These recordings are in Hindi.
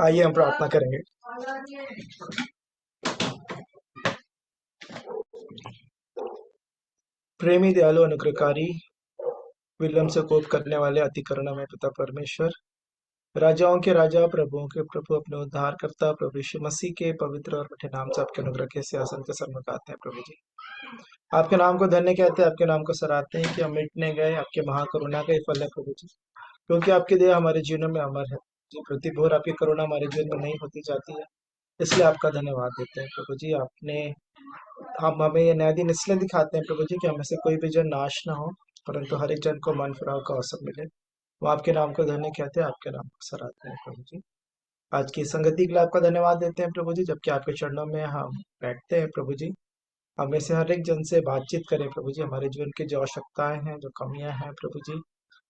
आइए हम प्रार्थना करेंगे। प्रेमी दयालु अनुग्रहकारी, विलम्ब से कोप करने वाले अति करुणामय पिता परमेश्वर, राजाओं के राजा, प्रभुओं के प्रभु, अपने उद्धार करता प्रभु यीशु मसीह के पवित्र और मिठे नाम से आपके अनुग्रह के सिंहासन के सन्मुख आते हैं प्रभु जी। आपके नाम को धन्य कहते हैं, आपके नाम को सराहते हैं कि हम मिटने गए आपके महाकरुणा का ही फल है प्रभु जी। क्योंकि आपकी दया हमारे जीवन में अमर है जी, प्रतिभोर आपकी करुणा हमारे जीवन में नहीं होती जाती है, इसलिए आपका धन्यवाद देते हैं प्रभु जी। आपने हम हमें ये नया दिन इसलिए दिखाते हैं प्रभु जी कि हमें से कोई भी जन नाश ना हो, परंतु हर एक जन को मन फिराव का अवसर मिले। वो आपके नाम को धन्य कहते हैं, आपके नाम को सराहते हैं प्रभु जी। आज की संगति के लिए आपका धन्यवाद देते हैं प्रभु जी, जबकि आपके चरणों में हम बैठते हैं प्रभु जी। हमें से हर एक जन से बातचीत करें प्रभु जी, हमारे जीवन की जो आवश्यकताएं हैं, जो कमियां हैं प्रभु जी,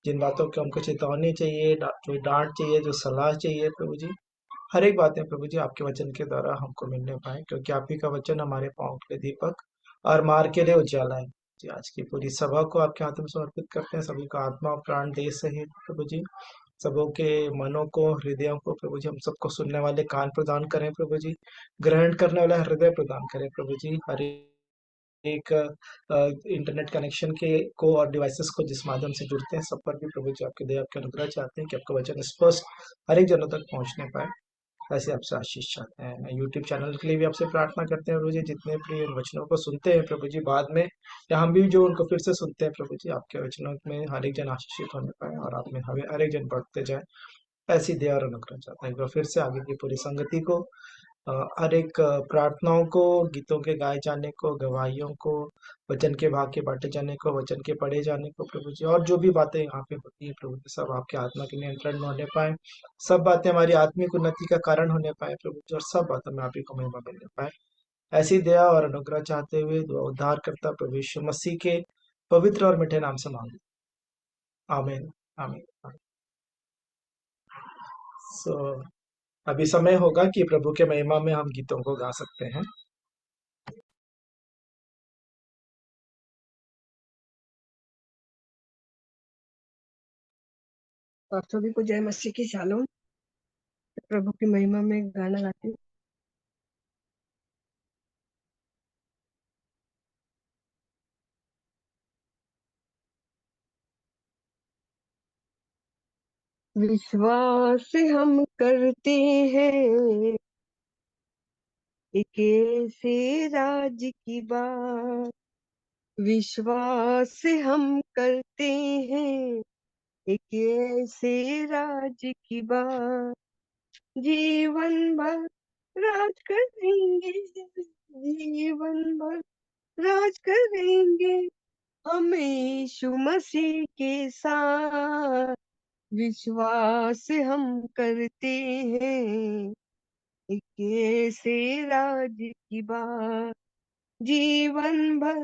जिन बातों की हमको चेतावनी चाहिए, जो डांट चाहिए, जो सलाह चाहिए प्रभु जी, हर एक बातें प्रभु जी आपके वचन के द्वारा हमको मिलने पाए, क्योंकि आप ही का वचन हमारे पाँव के लिए दीपक और मार्ग के लिए उजाला है जी। आज की पूरी सभा को आपके हाथों में समर्पित करते हैं, सभी को आत्मा और प्राण दे सहित प्रभु जी, सबों के मनों को, हृदयों को प्रभु जी, हम सबको सुनने वाले कान प्रदान करें प्रभु जी, ग्रहण करने वाला हृदय प्रदान करें प्रभु जी। हर एक इंटरनेट कनेक्शन के को और डिवाइसेस को जिस माध्यम से जुड़ते हैं, सब पर भी प्रभु जी आपके दया, आपके अनुग्रह चाहते हैं कि आपका वचन स्पष्ट हर एक जनों तक पहुंचने पाए, ऐसे आपसे आशीष चाहते हैं। यूट्यूब चैनल के लिए भी आपसे प्रार्थना करते हैं प्रभु जी, जितने प्रिय उन वचनों को सुनते हैं प्रभु जी बाद में, या हम भी जो उनको फिर से सुनते हैं प्रभु जी, आपके वचनों में हर एक जन आशीषित होने पाए और आप में हमें हर एक जन बढ़ते जाए, ऐसी दया और अनुग्रह चाहता है। एक बार फिर से आगे की पूरी संगति को, हर एक प्रार्थनाओं को, गीतों के गाए जाने को, गवाहियों को, वचन के भाग के बांटे जाने को, वचन के पढ़े जाने को प्रभु जी, और जो भी बातें यहाँ पे होती है प्रभु जी, सब आपके आत्मा के नियंत्रण में होने पाए, सब बातें हमारी आत्मिक उन्नति का कारण होने पाए प्रभु जी, और सब बातों में आप ही को महिमा मिलने पाए, ऐसी दया और अनुग्रह चाहते हुए दुआ उद्धार करता प्रभु यीशु मसीह के पवित्र और मीठे नाम से मांगे, आमीन आमीन। सो अभी समय होगा कि प्रभु के महिमा में हम गीतों को गा सकते हैं। आप सभी को जय मसीह की शालोम। प्रभु की महिमा में गाना गाती हूँ। विश्वास हम करते हैं एक ऐसे राज की बात, विश्वास हम करते हैं एक ऐसे राज की बात, जीवन भर राज करेंगे, जीवन भर राज करेंगे हम यीशु मसीह के साथ, विश्वास हम करते हैं एक ऐसे राज की बात, जीवन भर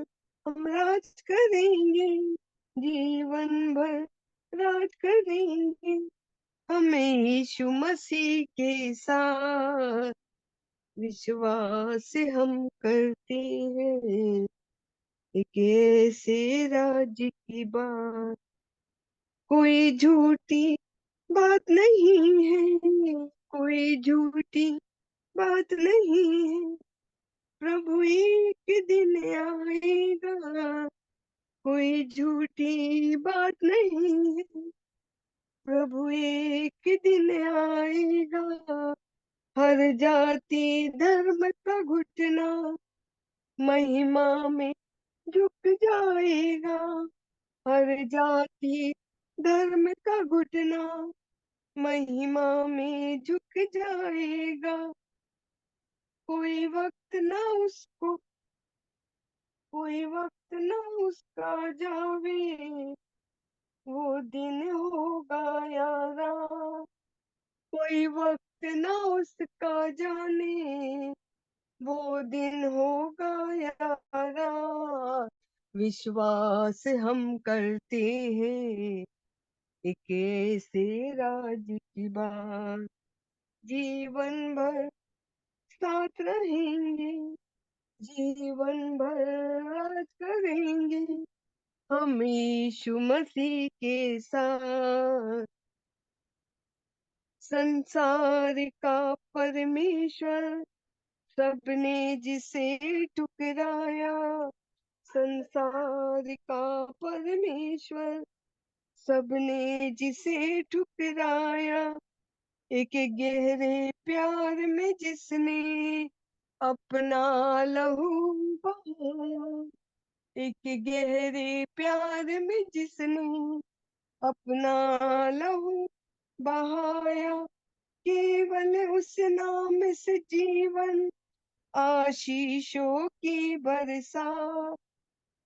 हम राज करेंगे, जीवन भर राज करेंगे हम यीशु मसीह के साथ, विश्वास हम करते हैं एक ऐसे राज की बात, कोई झूठी बात नहीं है, कोई झूठी बात नहीं है, प्रभु एक दिन आएगा, कोई झूठी बात नहीं है, प्रभु एक दिन आएगा, हर जाति धर्म का घुटना महिमा में झुक जाएगा, हर जाति धर्म का घुटना महिमा में झुक जाएगा, कोई वक्त ना उसको, कोई वक्त ना उसका जावे, वो दिन होगा यारा, कोई वक्त ना उसका जाने, वो दिन होगा यारा, विश्वास हम करते हैं एक ऐसे राज की बात, जीवन भर साथ रहेंगे, जीवन भर राज करेंगे हम यीशु मसीह के साथ, संसार का परमेश्वर सबने जिसे ठुकराया, संसार का परमेश्वर सबने जिसे ठुकराया, एक गहरे प्यार में जिसने अपना लहू बहाया, एक गहरे प्यार में जिसने अपना लहू बहाया, केवल उस नाम से जीवन आशीषों की बरसात,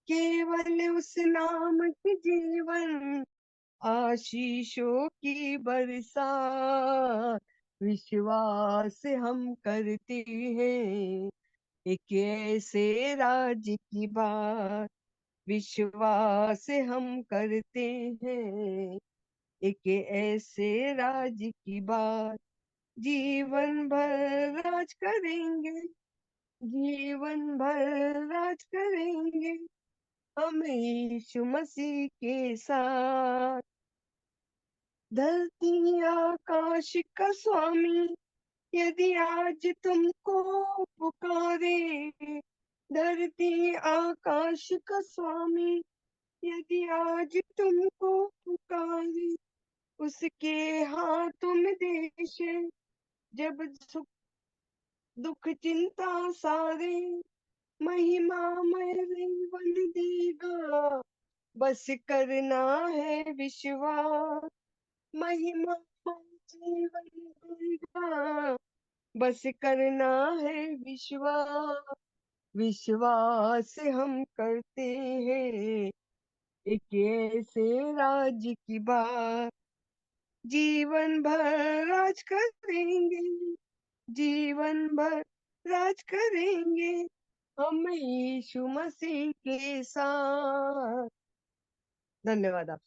केवल उस नाम की जीवन आशीषों की बरसात, विश्वास हम करते हैं एक ऐसे राज की बात, विश्वास हम करते हैं एक ऐसे राज की बात, जीवन भर राज करेंगे, जीवन भर राज करेंगे हम यीशु मसीह के साथ। धरती आकाश का स्वामी यदि आज तुमको पुकारे, धरती आकाश का स्वामी यदि आज तुमको पुकारे, उसके हाथों में देश है, जब सुख दुख चिंता सारे महिमामय जीवन देगा, बस करना है विश्वास, महिमामय जीवन देगा, बस करना है विश्वास, विश्वास हम करते हैं एक ऐसे राज की बात, जीवन भर राज करेंगे, जीवन भर राज करेंगे हम यीशु मसीह के साथ। धन्यवाद आप।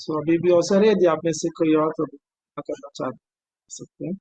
अभी भी अवसर है, यदि आप में से कोई और तो करना चाह सकते हैं।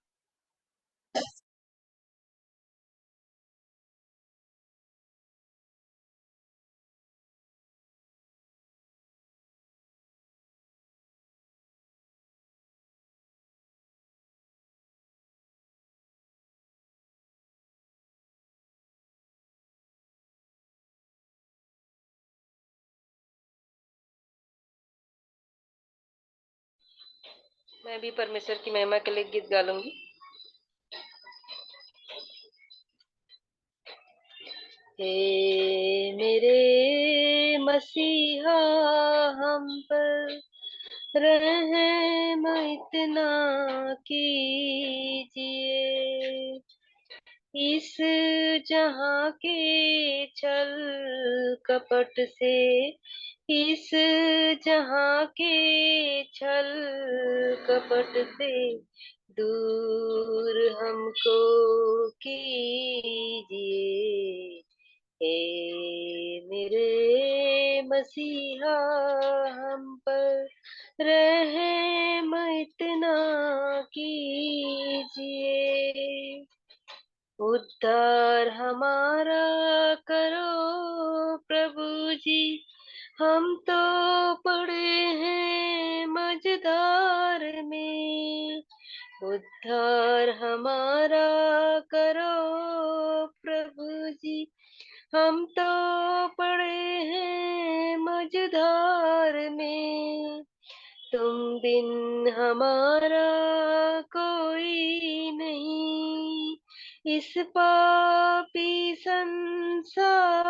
मैं भी परमेश्वर की महिमा के लिए गीत गा लूंगी। हे मेरे मसीहा, हम पर रहम इतना कीजिए, इस जहां के छल कपट से, इस जहां के छल कपट से दूर हमको कीजिए, हे मेरे मसीहा हम पर रहम इतना कीजिए, उद्धार हमारा करो प्रभु जी, हम तो पड़े हैं मझधार में, उद्धार हमारा करो प्रभु जी, हम तो पड़े हैं मझधार में, तुम बिन हमारा कोई नहीं इस पापी संसार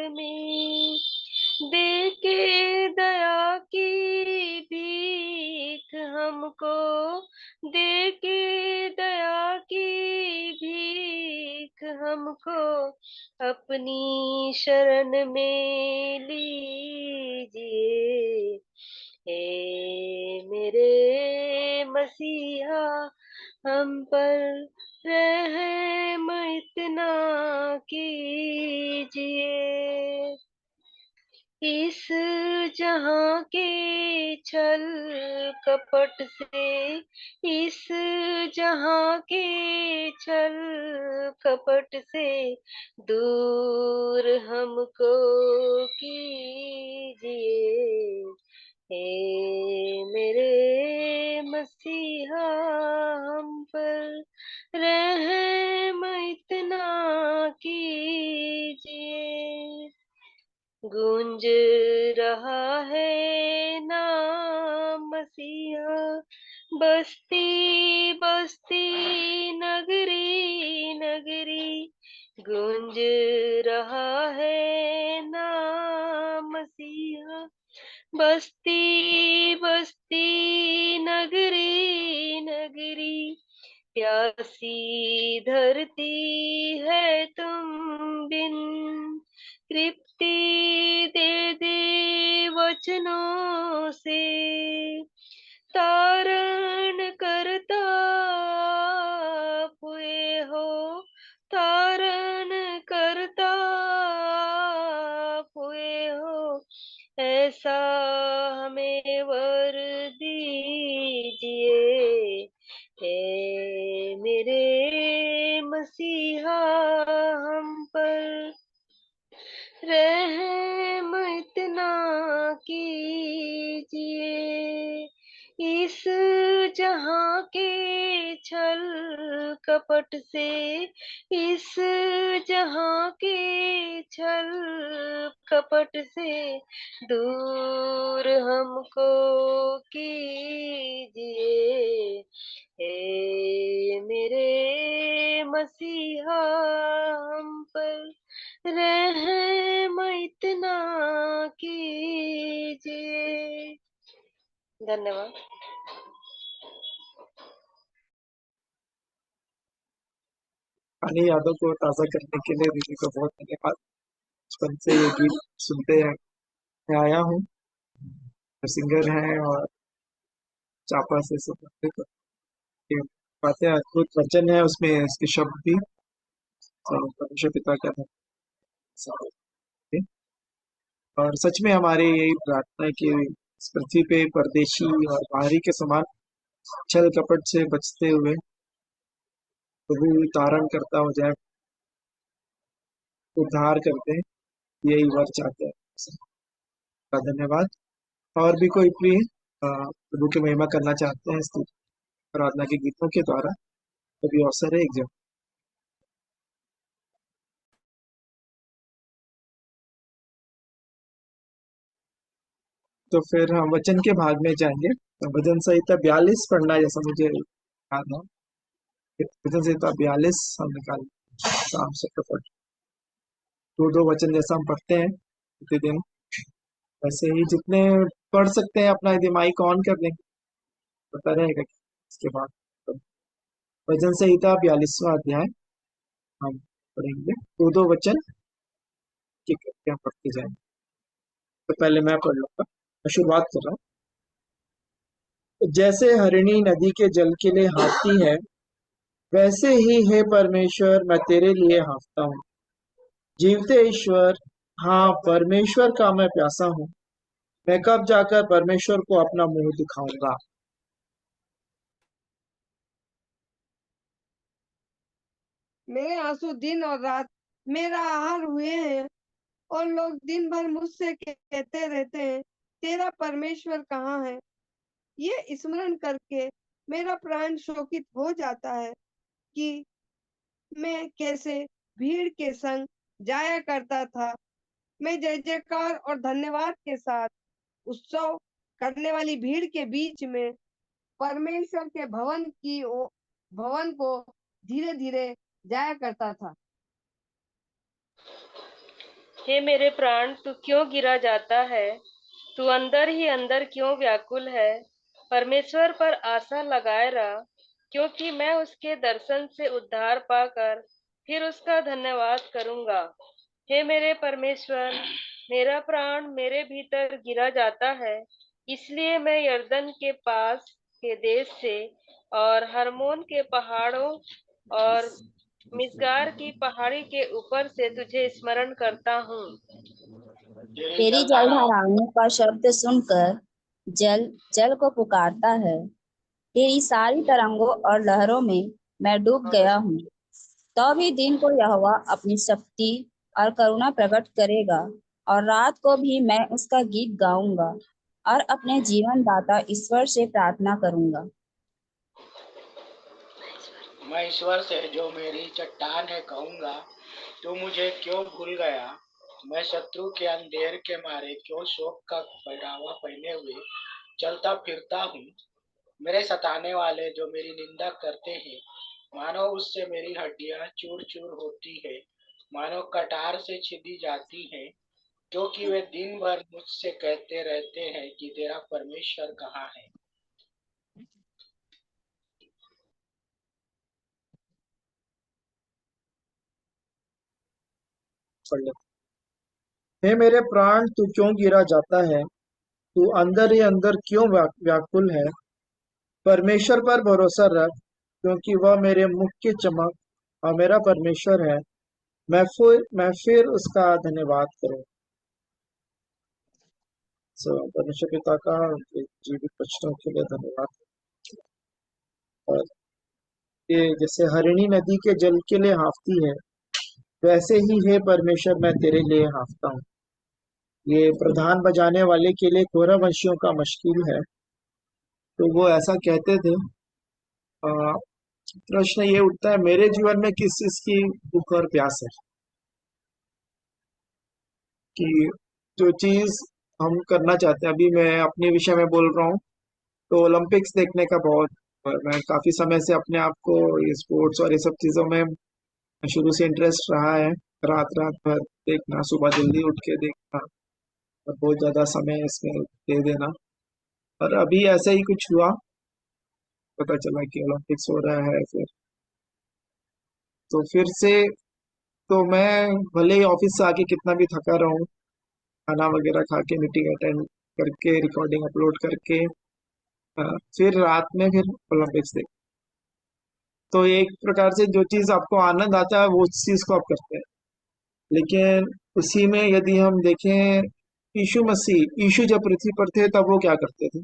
में, दे के दया की भीख हमको, दे के दया की भीख हमको, अपनी शरण में लीजिए, हे मेरे मसीहा हम पर रहम इतना कीजिए, इस जहां के छल कपट से, इस जहां के छल कपट से दूर हमको कीजिए, हे मेरे मसीहा हम पर रहम इतना कीजिए, गूंज रहा है नाम मसीहा, बस्ती बस्ती नगरी नगरी, गूंज रहा है नाम मसीहा, बस्ती बस्ती नगरी नगरी, प्यासी धरती है तुम बिन, तृप्ति दे दे वचनों से, तारण करता हुए हो, तारण करता हुए हो, ऐसा हमें वर दीजिए, हे मेरे मसीहा हम पर रहम इतना कीजिए, इस जहां के छल कपट से, इस जहां के छल कपट से दूर हमको कीजिए, हे मेरे मसीहा हम पर रहम इतना कीजिए। धन्यवाद। अन्य यादों को ताज़ा करने के लिए दीदी को बहुत धन्यवाद। बचपन से ये गीत सुनते मैं आया हूँ, सिंगर हैं और चापा से संबंधित ये बातें अद्भुत वचन है, उसमें इसके शब्द भी। तो परमेश्वर पिता का धन्यवाद। और सच में हमारी यही प्रार्थना है कि इस पृथ्वी पे परदेशी और बाहरी के समान छल कपट से बचते हुए प्रभु तारण करता हो जाए, उद्धार करते हैं, यही वर चाहते हैं। का धन्यवाद। और भी कोई प्रिय प्रभु की महिमा करना चाहते हैं स्तुति आराधना के गीतों के द्वारा, कभी अवसर है एक जगह। तो फिर हम वचन के भाग में जाएंगे। तो भजन संहिता 42 पढ़ना है, जैसा मुझे याद है। भजन संहिता 42 हम निकाल शाम से दो दो वचन जैसा हम पढ़ते हैं प्रतिदिन, वैसे ही जितने पढ़ सकते हैं अपना दिमाग ऑन कर लेंगे, पता रहेगा इसके बाद। तो भजन संहिता 42वां अध्याय हम पढ़ेंगे, दो दो वचन के करके हम पढ़ते जाएंगे। तो पहले मैं पढ़ लूंगा, मैं शुरुआत कर रहा हूँ। जैसे हरिणी नदी के जल के लिए हाँफती है, वैसे ही हे परमेश्वर मैं तेरे लिए हाँफता हूँ। जीवते ईश्वर, हाँ परमेश्वर का मैं प्यासा हूँ। मैं कब जाकर परमेश्वर को अपना मुंह दिखाऊंगा। मेरे आंसू दिन और रात मेरा आहार हुए हैं, और लोग दिन भर मुझसे कहते रहते हैं, तेरा परमेश्वर कहाँ है। ये स्मरण करके मेरा प्राण शोकित हो जाता है कि मैं कैसे भीड़ के संग जाया करता था। मैं जय जयकार और धन्यवाद के साथ उत्सव करने वाली भीड़ के बीच में परमेश्वर के भवन को धीरे धीरे जाया करता था। हे मेरे प्राण, तू क्यों गिरा जाता है? तू अंदर ही अंदर क्यों व्याकुल है? परमेश्वर पर आशा लगाए रहा, क्योंकि मैं उसके दर्शन से उद्धार पाकर फिर उसका धन्यवाद करूंगा। हे मेरे परमेश्वर, मेरा प्राण मेरे भीतर गिरा जाता है, इसलिए मैं यरदन के पास के देश से और हर्मोन के पहाड़ों और मिस्गार की पहाड़ी के ऊपर से तुझे स्मरण करता हूँ। तेरी जलधाराओं का शब्द सुनकर जल जल को पुकारता है। तेरी सारी तरंगों और लहरों में मैं डूब गया हूँ। तो भी दिन को यहोवा अपनी शक्ति और करुणा प्रकट करेगा, और रात को भी मैं उसका गीत गाऊंगा और अपने जीवन दाता ईश्वर से प्रार्थना करूंगा। मैं ईश्वर से, जो मेरी चट्टान है, कहूंगा, तू मुझे क्यों भूल गया। मैं शत्रु के अंधेर के मारे क्यों शोक का पहरावा पहने हुए चलता फिरता हूँ। मेरे सताने वाले जो मेरी निंदा करते हैं, मानो उससे मेरी हड्डियां चूर चूर होती है, मानो कटार से छिदी जाती हैं, क्योंकि वे दिन भर मुझसे कहते रहते हैं कि तेरा परमेश्वर कहाँ है। पढ़ लेते। हे मेरे प्राण, तू क्यों गिरा जाता है? तू अंदर ही अंदर क्यों व्याकुल है? परमेश्वर पर भरोसा रख, क्योंकि वह मेरे मुख की चमक और मेरा परमेश्वर है। मैं फिर उसका धन्यवाद करूं। परमेश्वर पिता का उनके जीवित वचनों के लिए धन्यवाद। और ये जैसे हरिणी नदी के जल के लिए हाँफती है, वैसे ही हे परमेश्वर मैं तेरे लिए हाँफता हूँ। ये प्रधान बजाने वाले के लिए कोरह वंशियों का मुश्किल है, तो वो ऐसा कहते थे। आ, प्रश्न ये उठता है, मेरे जीवन में किस चीज की भूख और प्यास है, कि जो चीज हम करना चाहते हैं। अभी मैं अपने विषय में बोल रहा हूँ, तो ओलंपिक्स देखने का बहुत, मैं काफी समय से अपने आप को ये स्पोर्ट्स और ये सब चीजों में शुरू से इंटरेस्ट रहा है। रात रात भर देखना, सुबह जल्दी उठ के देखना, और बहुत ज्यादा समय इसमें दे देना। और अभी ऐसा ही कुछ हुआ, पता चला कि ओलंपिक्स हो रहा है फिर, तो फिर से, तो मैं भले ही ऑफिस से आके कितना भी थका रहूं, खाना वगैरह खा के मीटिंग अटेंड करके रिकॉर्डिंग अपलोड करके फिर रात में फिर ओलंपिक्स देख, तो एक प्रकार से जो चीज आपको आनंद आता है वो उस चीज को आप करते हैं। लेकिन उसी में यदि हम देखें, यीशु जब पृथ्वी पर थे तब वो क्या करते थे?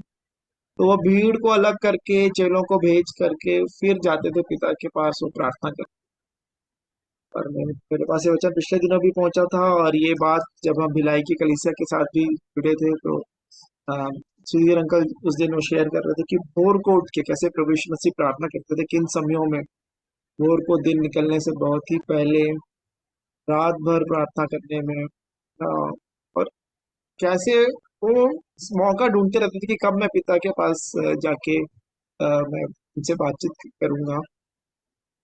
तो वो भीड़ को अलग करके, चेलों को भेज करके फिर जाते थे पिता के पास, वो प्रार्थना करते। और मेरे पास ये वचन पिछले दिनों भी पहुंचा था, और ये बात जब हम भिलाई की कलीसिया के साथ भी जुड़े थे, तो सुधीर अंकल उस दिन वो शेयर कर रहे थे कि भोर को उठ के कैसे प्रभु यीशु मसीह प्रार्थना करते थे, किन समयों में। भोर को दिन निकलने से बहुत ही पहले, रात भर प्रार्थना करने में, और कैसे वो मौका ढूंढते रहते थे कि कब मैं पिता के पास जाके मैं उनसे बातचीत करूंगा।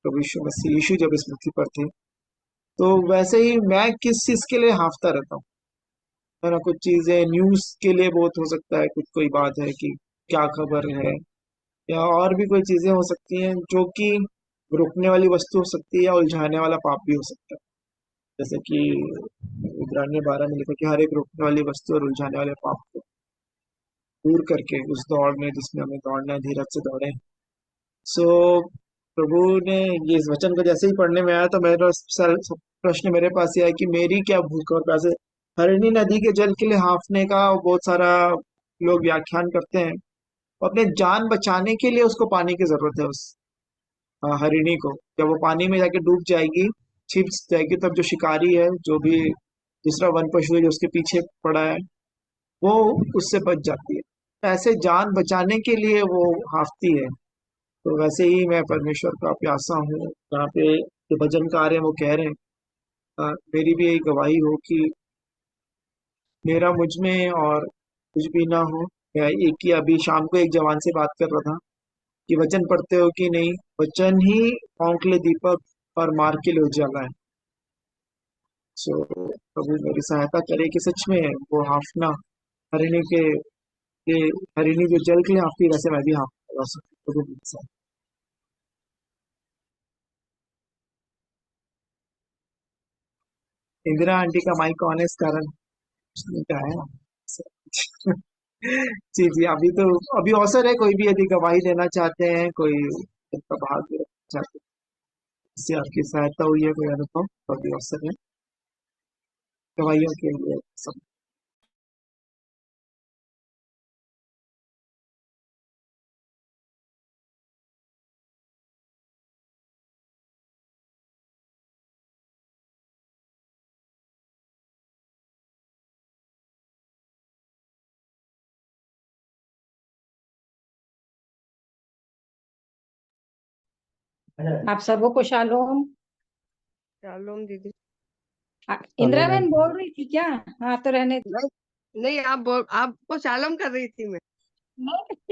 प्रभु यीशु मसीह, यीशु जब इस पृथ्वी पर थे, तो वैसे ही मैं किस चीज के लिए हाँफता रहता हूँ, है ना। कुछ चीजें न्यूज के लिए बहुत हो सकता है, कुछ कोई बात है कि क्या खबर है, या और भी कोई चीजें हो सकती हैं जो कि रोकने वाली वस्तु हो सकती है, या उलझाने वाला पाप भी हो सकता है। जैसे कि इब्रानियों 12 में लिखा कि हर एक रोकने वाली वस्तु और उलझाने वाले पाप को दूर करके उस दौड़ में जिसमें हमें दौड़ना है, धीरज से दौड़े। सो प्रभु ने ये इस वचन को जैसे ही पढ़ने में आया तो मेरा प्रश्न मेरे पास ये है कि मेरी क्या भूख और प्यास है। हरिणी नदी के जल के लिए हाँफने का बहुत सारा लोग व्याख्यान करते हैं। अपने जान बचाने के लिए उसको पानी की जरूरत है। उस हरिणी को जब वो पानी में जाके डूब जाएगी, छिप जाएगी, तब जो शिकारी है, जो भी दूसरा वन पशु है जो उसके पीछे पड़ा है, वो उससे बच जाती है। तो ऐसे जान बचाने के लिए वो हाँफती है। तो वैसे ही मैं परमेश्वर का प्यासा हूँ। जहाँ पे जो भजनकार है वो कह रहे हैं, मेरी भी यही गवाही हो कि मेरा मुझ में और कुछ भी ना हो। मैं एक ही अभी शाम को एक जवान से बात कर रहा था कि वचन पढ़ते हो कि नहीं। वचन ही आँख के लिए दीपक और मार्ग के लिए उजाला है। सो प्रभु मेरी सहायता करे कि सच में वो हाँफना हरिणी के हरिणी जो जल के लिए हाँफती है, वैसे मैं भी हाँफ सकती। प्रभु मेरी सहायता। इंदिरा आंटी का माइक ऑन है, इस कारण उसने क्या है। जी जी, अभी अवसर है, कोई भी यदि गवाही देना चाहते हैं, कोई उनका भाग लेना चाहते हैं, इससे आपकी सहायता हुई है, कोई अनुभव, तो अभी अवसर है गवाहियों के लिए सब। आप सबको को शालोम। शालोम दीदी। इंदिरा बहन बोल रही थी क्या? हाँ तो रहने दो। नहीं नहीं, आपको शालोम कर रही थी मैं।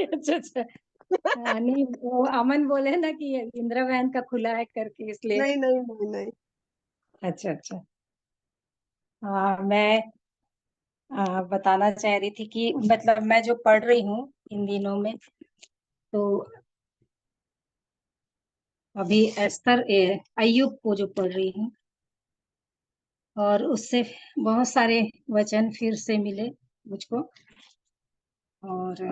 अच्छा अच्छा। हाँ, नहीं वो अमन बोले ना कि ये इंदिरा बहन का खुला है करके, इसलिए। नहीं नहीं नहीं नहीं। अच्छा अच्छा। हाँ मैं बताना चाह रही थी कि मतलब मैं जो पढ़ रही हूँ इन दिनों में, तो अभी अय्यूब को जो पढ़ रही हूँ, और उससे बहुत सारे वचन फिर से मिले मुझको। और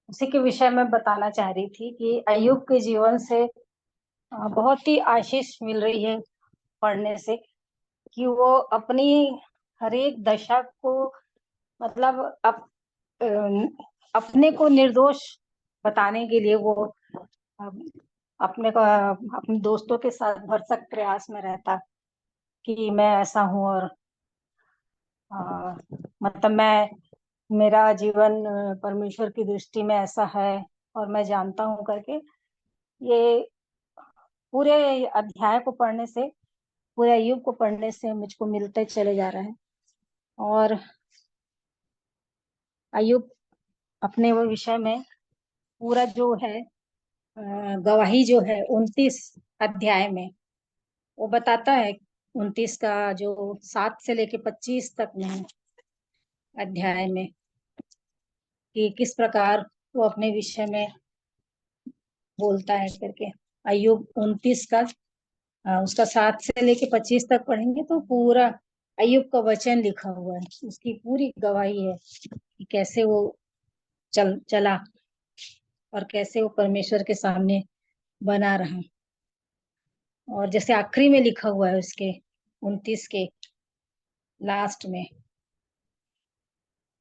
उसी के विषय में बताना चाह रही थी कि अय्यूब के जीवन से बहुत ही आशीष मिल रही है पढ़ने से, कि वो अपनी हर एक दशा को, मतलब अपने को निर्दोष बताने के लिए वो अ, अपने को अपने दोस्तों के साथ भरसक प्रयास में रहता कि मैं ऐसा हूँ, और मतलब मेरा जीवन परमेश्वर की दृष्टि में ऐसा है और मैं जानता हूँ करके। ये पूरे अध्याय को पढ़ने से, पूरे अय्यूब को पढ़ने से मुझको मिलते चले जा रहा है। और अय्यूब अपने वो विषय में पूरा जो है गवाही जो है 29 अध्याय में वो बताता है। 29 का जो 7 से लेके 25 तक में है अध्याय में, कि किस प्रकार वो अपने विषय में बोलता है करके। अय्यूब 29 का उसका 7 से लेके 25 तक पढ़ेंगे तो पूरा अय्यूब का वचन लिखा हुआ है, उसकी पूरी गवाही है कि कैसे वो चला और कैसे वो परमेश्वर के सामने बना रहा। और जैसे आखिरी में लिखा हुआ है उसके 29 के लास्ट में,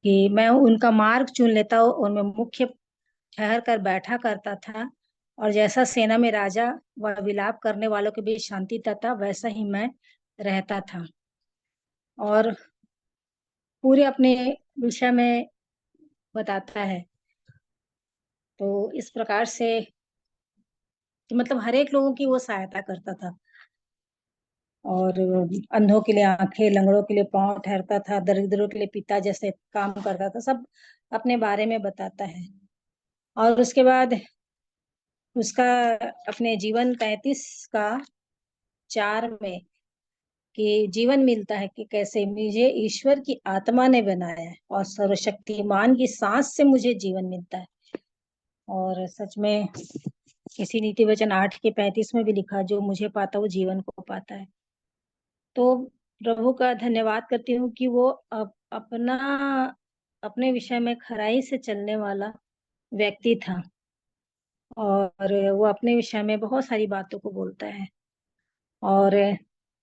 कि मैं उनका मार्ग चुन लेता हूँ और मैं मुख्य ठहर कर बैठा करता था, और जैसा सेना में राजा व विलाप करने वालों के बीच शांति था, वैसा ही मैं रहता था। और पूरे अपने विषय में बताता है। तो इस प्रकार से कि मतलब हर एक लोगों की वो सहायता करता था, और अंधों के लिए आंखें, लंगड़ों के लिए पांव ठहरता था, दरिद्रों के लिए पिता जैसे काम करता था, सब अपने बारे में बताता है। और उसके बाद उसका अपने जीवन 35 का 4 में कि जीवन मिलता है कि कैसे मुझे ईश्वर की आत्मा ने बनाया है और सर्वशक्तिमान की सांस से मुझे जीवन मिलता है। और सच में इसी नीति वचन 8 के 35 में भी लिखा, जो मुझे पाता वो जीवन को पाता है। तो प्रभु का धन्यवाद करती हूँ कि वो अपना अपने विषय में खराई से चलने वाला व्यक्ति था, और वो अपने विषय में बहुत सारी बातों को बोलता है। और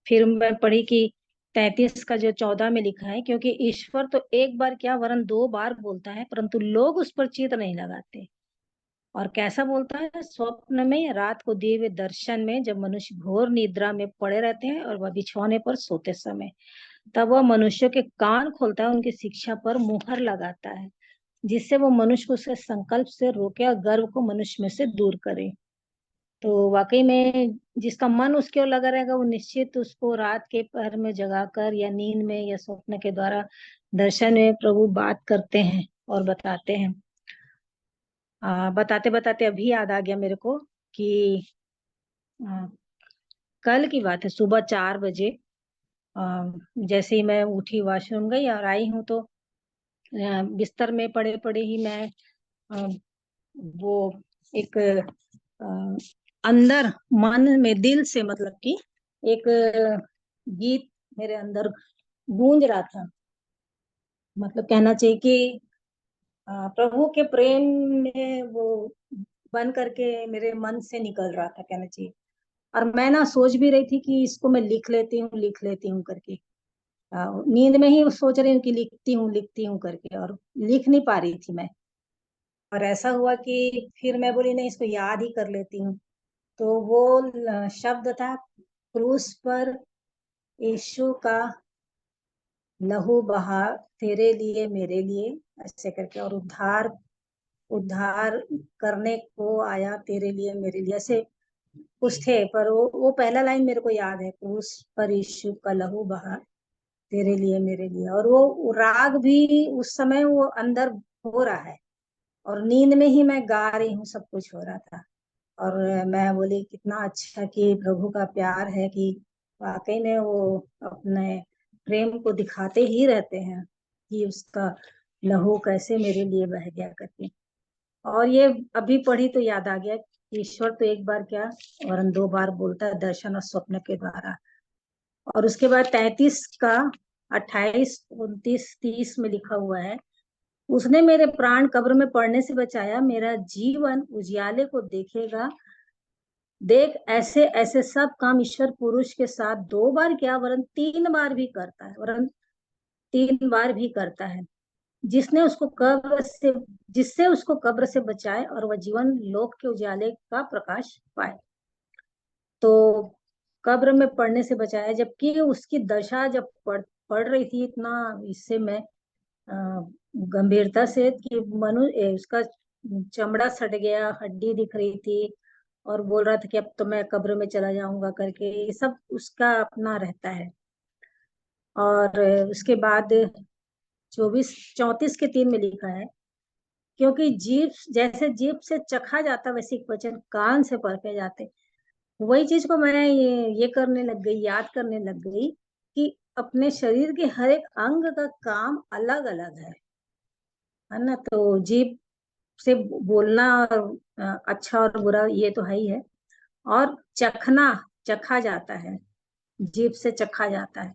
फिर मैं पढ़ी कि 33 का जो 14 में लिखा है, क्योंकि ईश्वर तो एक बार क्या वरन 2 बार बोलता है, परंतु लोग उस पर चित्त नहीं लगाते। और कैसा बोलता है? स्वप्न में, रात को दिए हुए दर्शन में, जब मनुष्य घोर निद्रा में पड़े रहते हैं और वह बिछौने पर सोते समय, तब वह मनुष्य के कान खोलता है, उनकी शिक्षा पर मुहर लगाता है, जिससे वो मनुष्य को उसके संकल्प से रोके और गर्व को मनुष्य में से दूर करे। तो वाकई में जिसका मन उसके ओर लगा रहेगा, वो निश्चित उसको रात के पहर में जगाकर या नींद में या स्वप्न के द्वारा दर्शन में प्रभु बात करते हैं और बताते हैं। बताते बताते अभी याद आ गया मेरे को कि आ, कल की बात है। सुबह 4 बजे जैसे ही मैं उठी, वॉशरूम गई और आई हूँ, तो बिस्तर में पड़े पड़े ही मैं आ, वो एक अंदर मन में, दिल से, मतलब कि एक गीत मेरे अंदर गूंज रहा था। मतलब कहना चाहिए कि प्रभु के प्रेम में वो बन करके मेरे मन से निकल रहा था, कहना चाहिए। और मैं ना सोच भी रही थी कि इसको मैं लिख लेती हूँ करके। नींद में ही सोच रही हूँ कि लिखती हूँ करके, और लिख नहीं पा रही थी मैं। और ऐसा हुआ कि फिर मैं बोली नहीं, इसको याद ही कर लेती हूँ। तो वो शब्द था, क्रूस पर यीशु का लहू बहा तेरे लिए मेरे लिए, ऐसे करके। और उद्धार उद्धार करने को आया तेरे लिए मेरे लिए, ऐसे कुछ थे। पर वो पहला लाइन मेरे को याद है, क्रूस पर यीशु का लहू बहा तेरे लिए मेरे लिए। और वो राग भी उस समय वो अंदर हो रहा है, और नींद में ही मैं गा रही हूँ, सब कुछ हो रहा था। और मैं बोली कितना अच्छा कि प्रभु का प्यार है, कि वाकई में वो अपने प्रेम को दिखाते ही रहते हैं, कि उसका लहू कैसे मेरे लिए बह गया करके। और ये अभी पढ़ी तो याद आ गया कि ईश्वर तो एक बार क्या वरन 2 बार बोलता है, दर्शन और स्वप्न के द्वारा। और उसके बाद 33 का 28, 29, 30 में लिखा हुआ है, उसने मेरे प्राण कब्र में पड़ने से बचाया, मेरा जीवन उजियाले को देखेगा। देख, ऐसे ऐसे सब काम ईश्वर पुरुष के साथ 2 बार क्या वरन 3 बार भी करता है, वरन 3 बार भी करता है, जिसने उसको कब्र से जिससे उसको कब्र से बचाए और वह जीवन लोक के उजाले का प्रकाश पाए। तो कब्र में पड़ने से बचाया, जबकि उसकी दशा जब पड़ रही थी, इतना इससे मैं गंभीरता से, कि उसका चमड़ा सट गया, हड्डी दिख रही थी, और बोल रहा था कि अब तो मैं कब्र में चला जाऊंगा करके। ये सब उसका अपना रहता है। और उसके बाद 34 में लिखा है, क्योंकि जीभ जैसे जीभ से चखा जाता, वैसे एक वचन कान से परखे जाते। वही चीज को मैं ये करने लग गई, याद करने लग गई, कि अपने शरीर के हर एक अंग का काम अलग अलग है ना। तो जीभ से बोलना अच्छा और बुरा ये तो है ही है, और चखा जाता है, जीभ से चखा जाता है,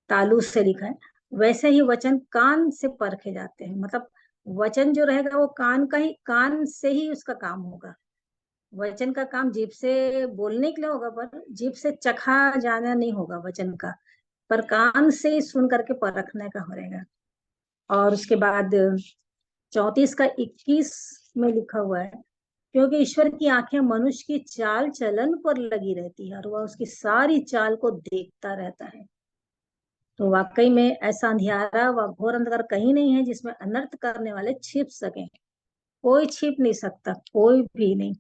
तालु से लिखा है। वैसे ही वचन कान से परखे जाते हैं। मतलब वचन जो रहेगा वो कान से ही उसका काम होगा। वचन का काम जीभ से बोलने के लिए होगा, पर जीभ से चखा जाना नहीं होगा वचन का, पर कान से ही सुन करके परखने का हो रहेगा। और उसके बाद 34 का 21 में लिखा हुआ है, क्योंकि ईश्वर की आंखें मनुष्य की चाल चलन पर लगी रहती है, और वह उसकी सारी चाल को देखता रहता है। तो वाकई में ऐसा अंधियारा व घोर अंधकार कहीं नहीं है जिसमें अनर्थ करने वाले छिप सके। कोई छिप नहीं सकता, कोई भी नहीं।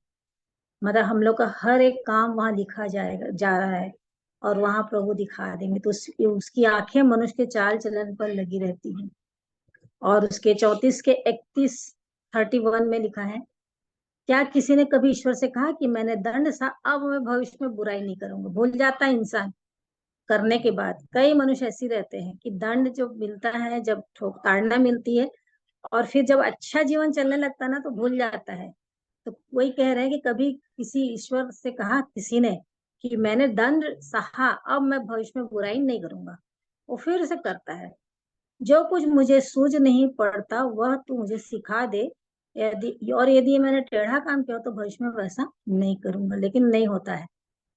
मतलब हम लोग का हर एक काम वहां लिखा जा रहा है, और वहां प्रभु दिखा देंगे। तो उसकी आंखें मनुष्य के चाल चलन पर लगी रहती हैं। और उसके 34 के 31, 31 में लिखा है, क्या किसी ने कभी ईश्वर से कहा कि मैंने दंड सा, अब मैं भविष्य में बुराई नहीं करूंगा? भूल जाता है इंसान करने के बाद। कई मनुष्य ऐसे रहते हैं कि दंड जो मिलता है, जब ठोक ताड़ना मिलती है, और फिर जब अच्छा जीवन चलने लगता है ना, तो भूल जाता है। तो वही कह रहे हैं कि कभी किसी ईश्वर से कहा किसी ने कि मैंने दंड सहा, अब मैं भविष्य में बुराई नहीं करूंगा, वो फिर से करता है। जो कुछ मुझे सूझ नहीं पड़ता वह तू मुझे सिखा दे। यदि मैंने टेढ़ा काम किया तो भविष्य में वैसा नहीं करूंगा। लेकिन नहीं होता है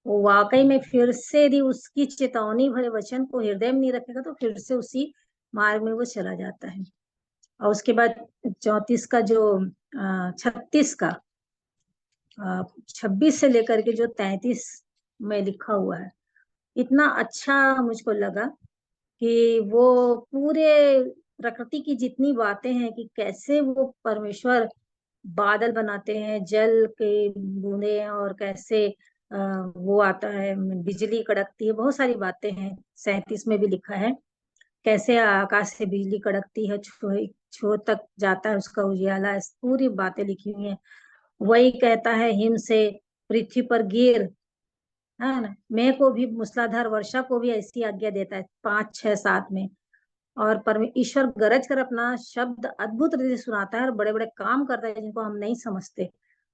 वो वाकई में। फिर से यदि उसकी चेतावनी भरे वचन को हृदय में नहीं रखेगा तो फिर से उसी मार्ग में वो चला जाता है। और उसके बाद 34 का जो 36 का 26 से लेकर के जो 33 में लिखा हुआ है, इतना अच्छा मुझको लगा कि वो पूरे प्रकृति की जितनी बातें हैं कि कैसे वो परमेश्वर बादल बनाते हैं, जल के बूंदे हैं, और कैसे वो आता है, बिजली कड़कती है, बहुत सारी बातें हैं। 37 में भी लिखा है कैसे आकाश से बिजली कड़कती है, छो तक जाता है उसका उजियाला। पूरी बातें लिखी हुई हैं। वही कहता है हिम से पृथ्वी पर गिर, है ना। मेघ को भी, मूसलाधार वर्षा को भी ऐसी आज्ञा देता है 5, 6, 7 में। और ईश्वर गरज कर अपना शब्द अद्भुत रीति से सुनाता है और बड़े बड़े काम करता है जिनको हम नहीं समझते।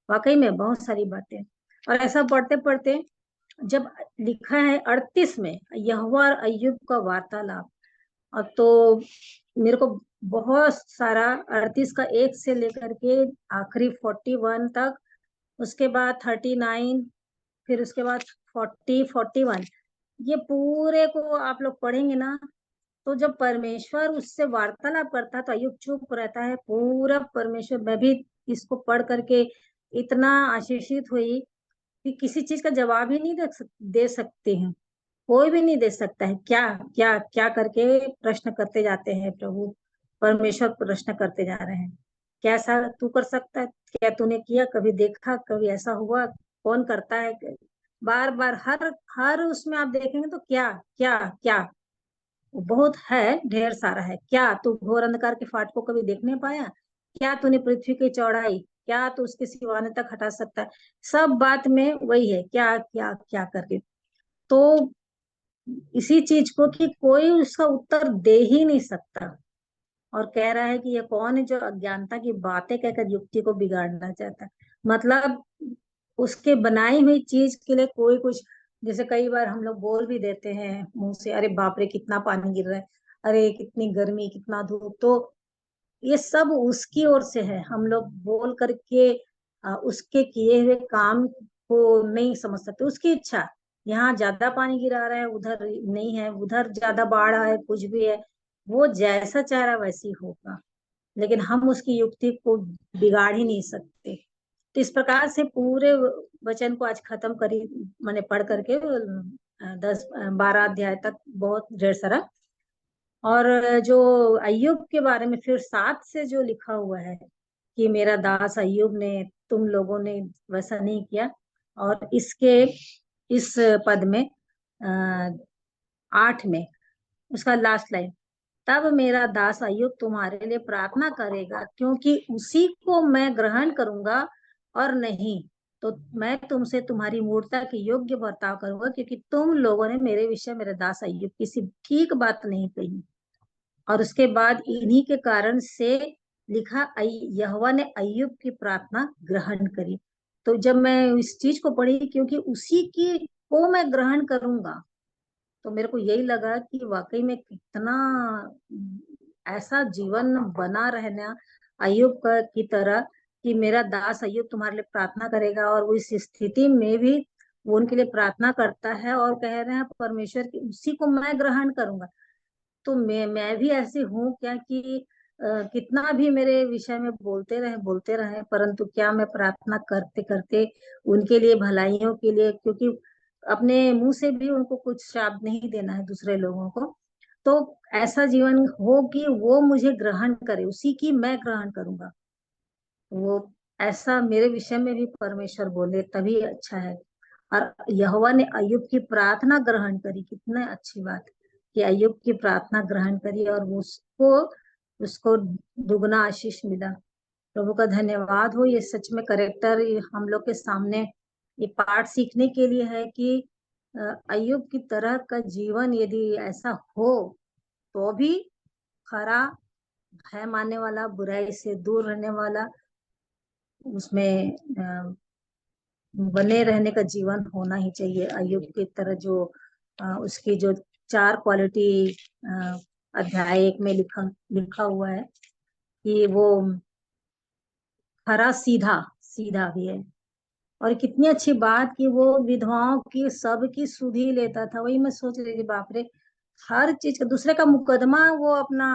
वाकई में बहुत सारी बातें। और ऐसा पढ़ते पढ़ते जब लिखा है 38 में यहोवा और अय्यूब का वार्तालाप, और तो मेरे को बहुत सारा 38 का 1 से लेकर के आखिरी 41 तक, उसके बाद 39, फिर उसके बाद 40, 41, ये पूरे को आप लोग पढ़ेंगे ना, तो जब परमेश्वर उससे वार्तालाप करता है तो अय्यूब चुप रहता है पूरा। परमेश्वर, मैं भी इसको पढ़ करके इतना आशीषित हुई कि किसी चीज का जवाब ही नहीं दे सकते हैं। कोई भी नहीं दे सकता है। क्या क्या क्या करके प्रश्न करते जाते हैं प्रभु। परमेश्वर प्रश्न करते जा रहे हैं, कैसा तू कर सकता है, क्या तूने किया, कभी देखा, कभी ऐसा हुआ, कौन करता है। बार बार हर हर उसमें आप देखेंगे तो क्या क्या क्या, बहुत है, ढेर सारा है। क्या तू घोर अंधकार के फाटकों कभी देखने पाया, क्या तूने पृथ्वी की चौड़ाई, क्या तू उसके सिवाने तक हटा सकता है। सब बात में वही है, क्या क्या क्या करके। तो इसी चीज को कि कोई उसका उत्तर दे ही नहीं सकता, और कह रहा है कि ये कौन है जो अज्ञानता की बातें कहकर युक्ति को बिगाड़ना चाहता है। मतलब उसके बनाई हुई चीज के लिए कोई कुछ, जैसे कई बार हम लोग बोल भी देते हैं मुंह से, अरे बाप रे कितना पानी गिर रहा है, अरे कितनी गर्मी, कितना धूप। तो ये सब उसकी ओर से है। हम लोग बोल करके उसके किए हुए काम को नहीं समझ सकते। उसकी इच्छा, यहाँ ज्यादा पानी गिरा रहा है, उधर नहीं है, उधर ज्यादा बाढ़ है, कुछ भी है, वो जैसा चाह रहा वैसी होगा। लेकिन हम उसकी युक्ति को बिगाड़ ही नहीं सकते। तो इस प्रकार से पूरे वचन को आज खत्म करी, मैंने पढ़ करके 10, 12 अध्याय तक, बहुत ढेर सारा। और जो अय्यूब के बारे में फिर 7 से जो लिखा हुआ है कि मेरा दास अय्यूब ने, तुम लोगों ने वैसा नहीं किया। और इसके इस पद में 8 में उसका लास्ट लाइन, तब मेरा दास अय्यूब तुम्हारे लिए प्रार्थना करेगा क्योंकि उसी को मैं ग्रहण करूंगा और नहीं तो मैं तुमसे तुम्हारी मूर्ता के योग्य बर्ताव करूंगा, क्योंकि तुम लोगों ने मेरे विषय मेरे दास अय्यूब किसी ठीक बात नहीं कही। और उसके बाद इन्हीं के कारण से लिखा, यहोवा ने अय्यूब की प्रार्थना ग्रहण करी। तो जब मैं इस चीज को पढ़ी, क्योंकि उसी की को मैं ग्रहण करूंगा, तो मेरे को यही लगा कि वाकई में कितना ऐसा जीवन बना रहना अय्यूब का की तरह, कि मेरा दास अय्यूब तुम्हारे लिए प्रार्थना करेगा। और वो इस स्थिति में भी वो उनके लिए प्रार्थना करता है और कह रहे हैं परमेश्वर की उसी को मैं ग्रहण करूंगा। तो मैं भी ऐसी हूँ क्या कि कितना भी मेरे विषय में बोलते रहे, परंतु क्या मैं प्रार्थना करते करते उनके लिए, भलाइयों के लिए, क्योंकि अपने मुंह से भी उनको कुछ शाप नहीं देना है दूसरे लोगों को। तो ऐसा जीवन हो कि वो मुझे ग्रहण करे, उसी की मैं ग्रहण करूंगा। वो ऐसा मेरे विषय में भी परमेश्वर बोले तभी अच्छा है। और यहोवा ने अय्यूब की प्रार्थना ग्रहण करी, कितना अच्छी बात कि अय्यूब की प्रार्थना ग्रहण करी और उसको उसको दुगना आशीष मिला। प्रभु का धन्यवाद हो। ये सच में करेक्टर हम लोग के सामने ये पाठ सीखने के लिए है कि अय्यूब की तरह का जीवन यदि ऐसा हो तो भी खरा, भय मानने वाला, बुराई से दूर रहने वाला, उसमें बने रहने का जीवन होना ही चाहिए। अय्यूब की तरह जो उसकी जो 4 क्वालिटी अध्याय 1 में लिखा लिखा हुआ है कि वो खरा सीधा सीधा भी है। और कितनी अच्छी बात कि वो विधवाओं की सबकी सुध ही लेता था। वही मैं सोच रही थी, बाप रे, हर चीज का दूसरे का मुकदमा वो अपना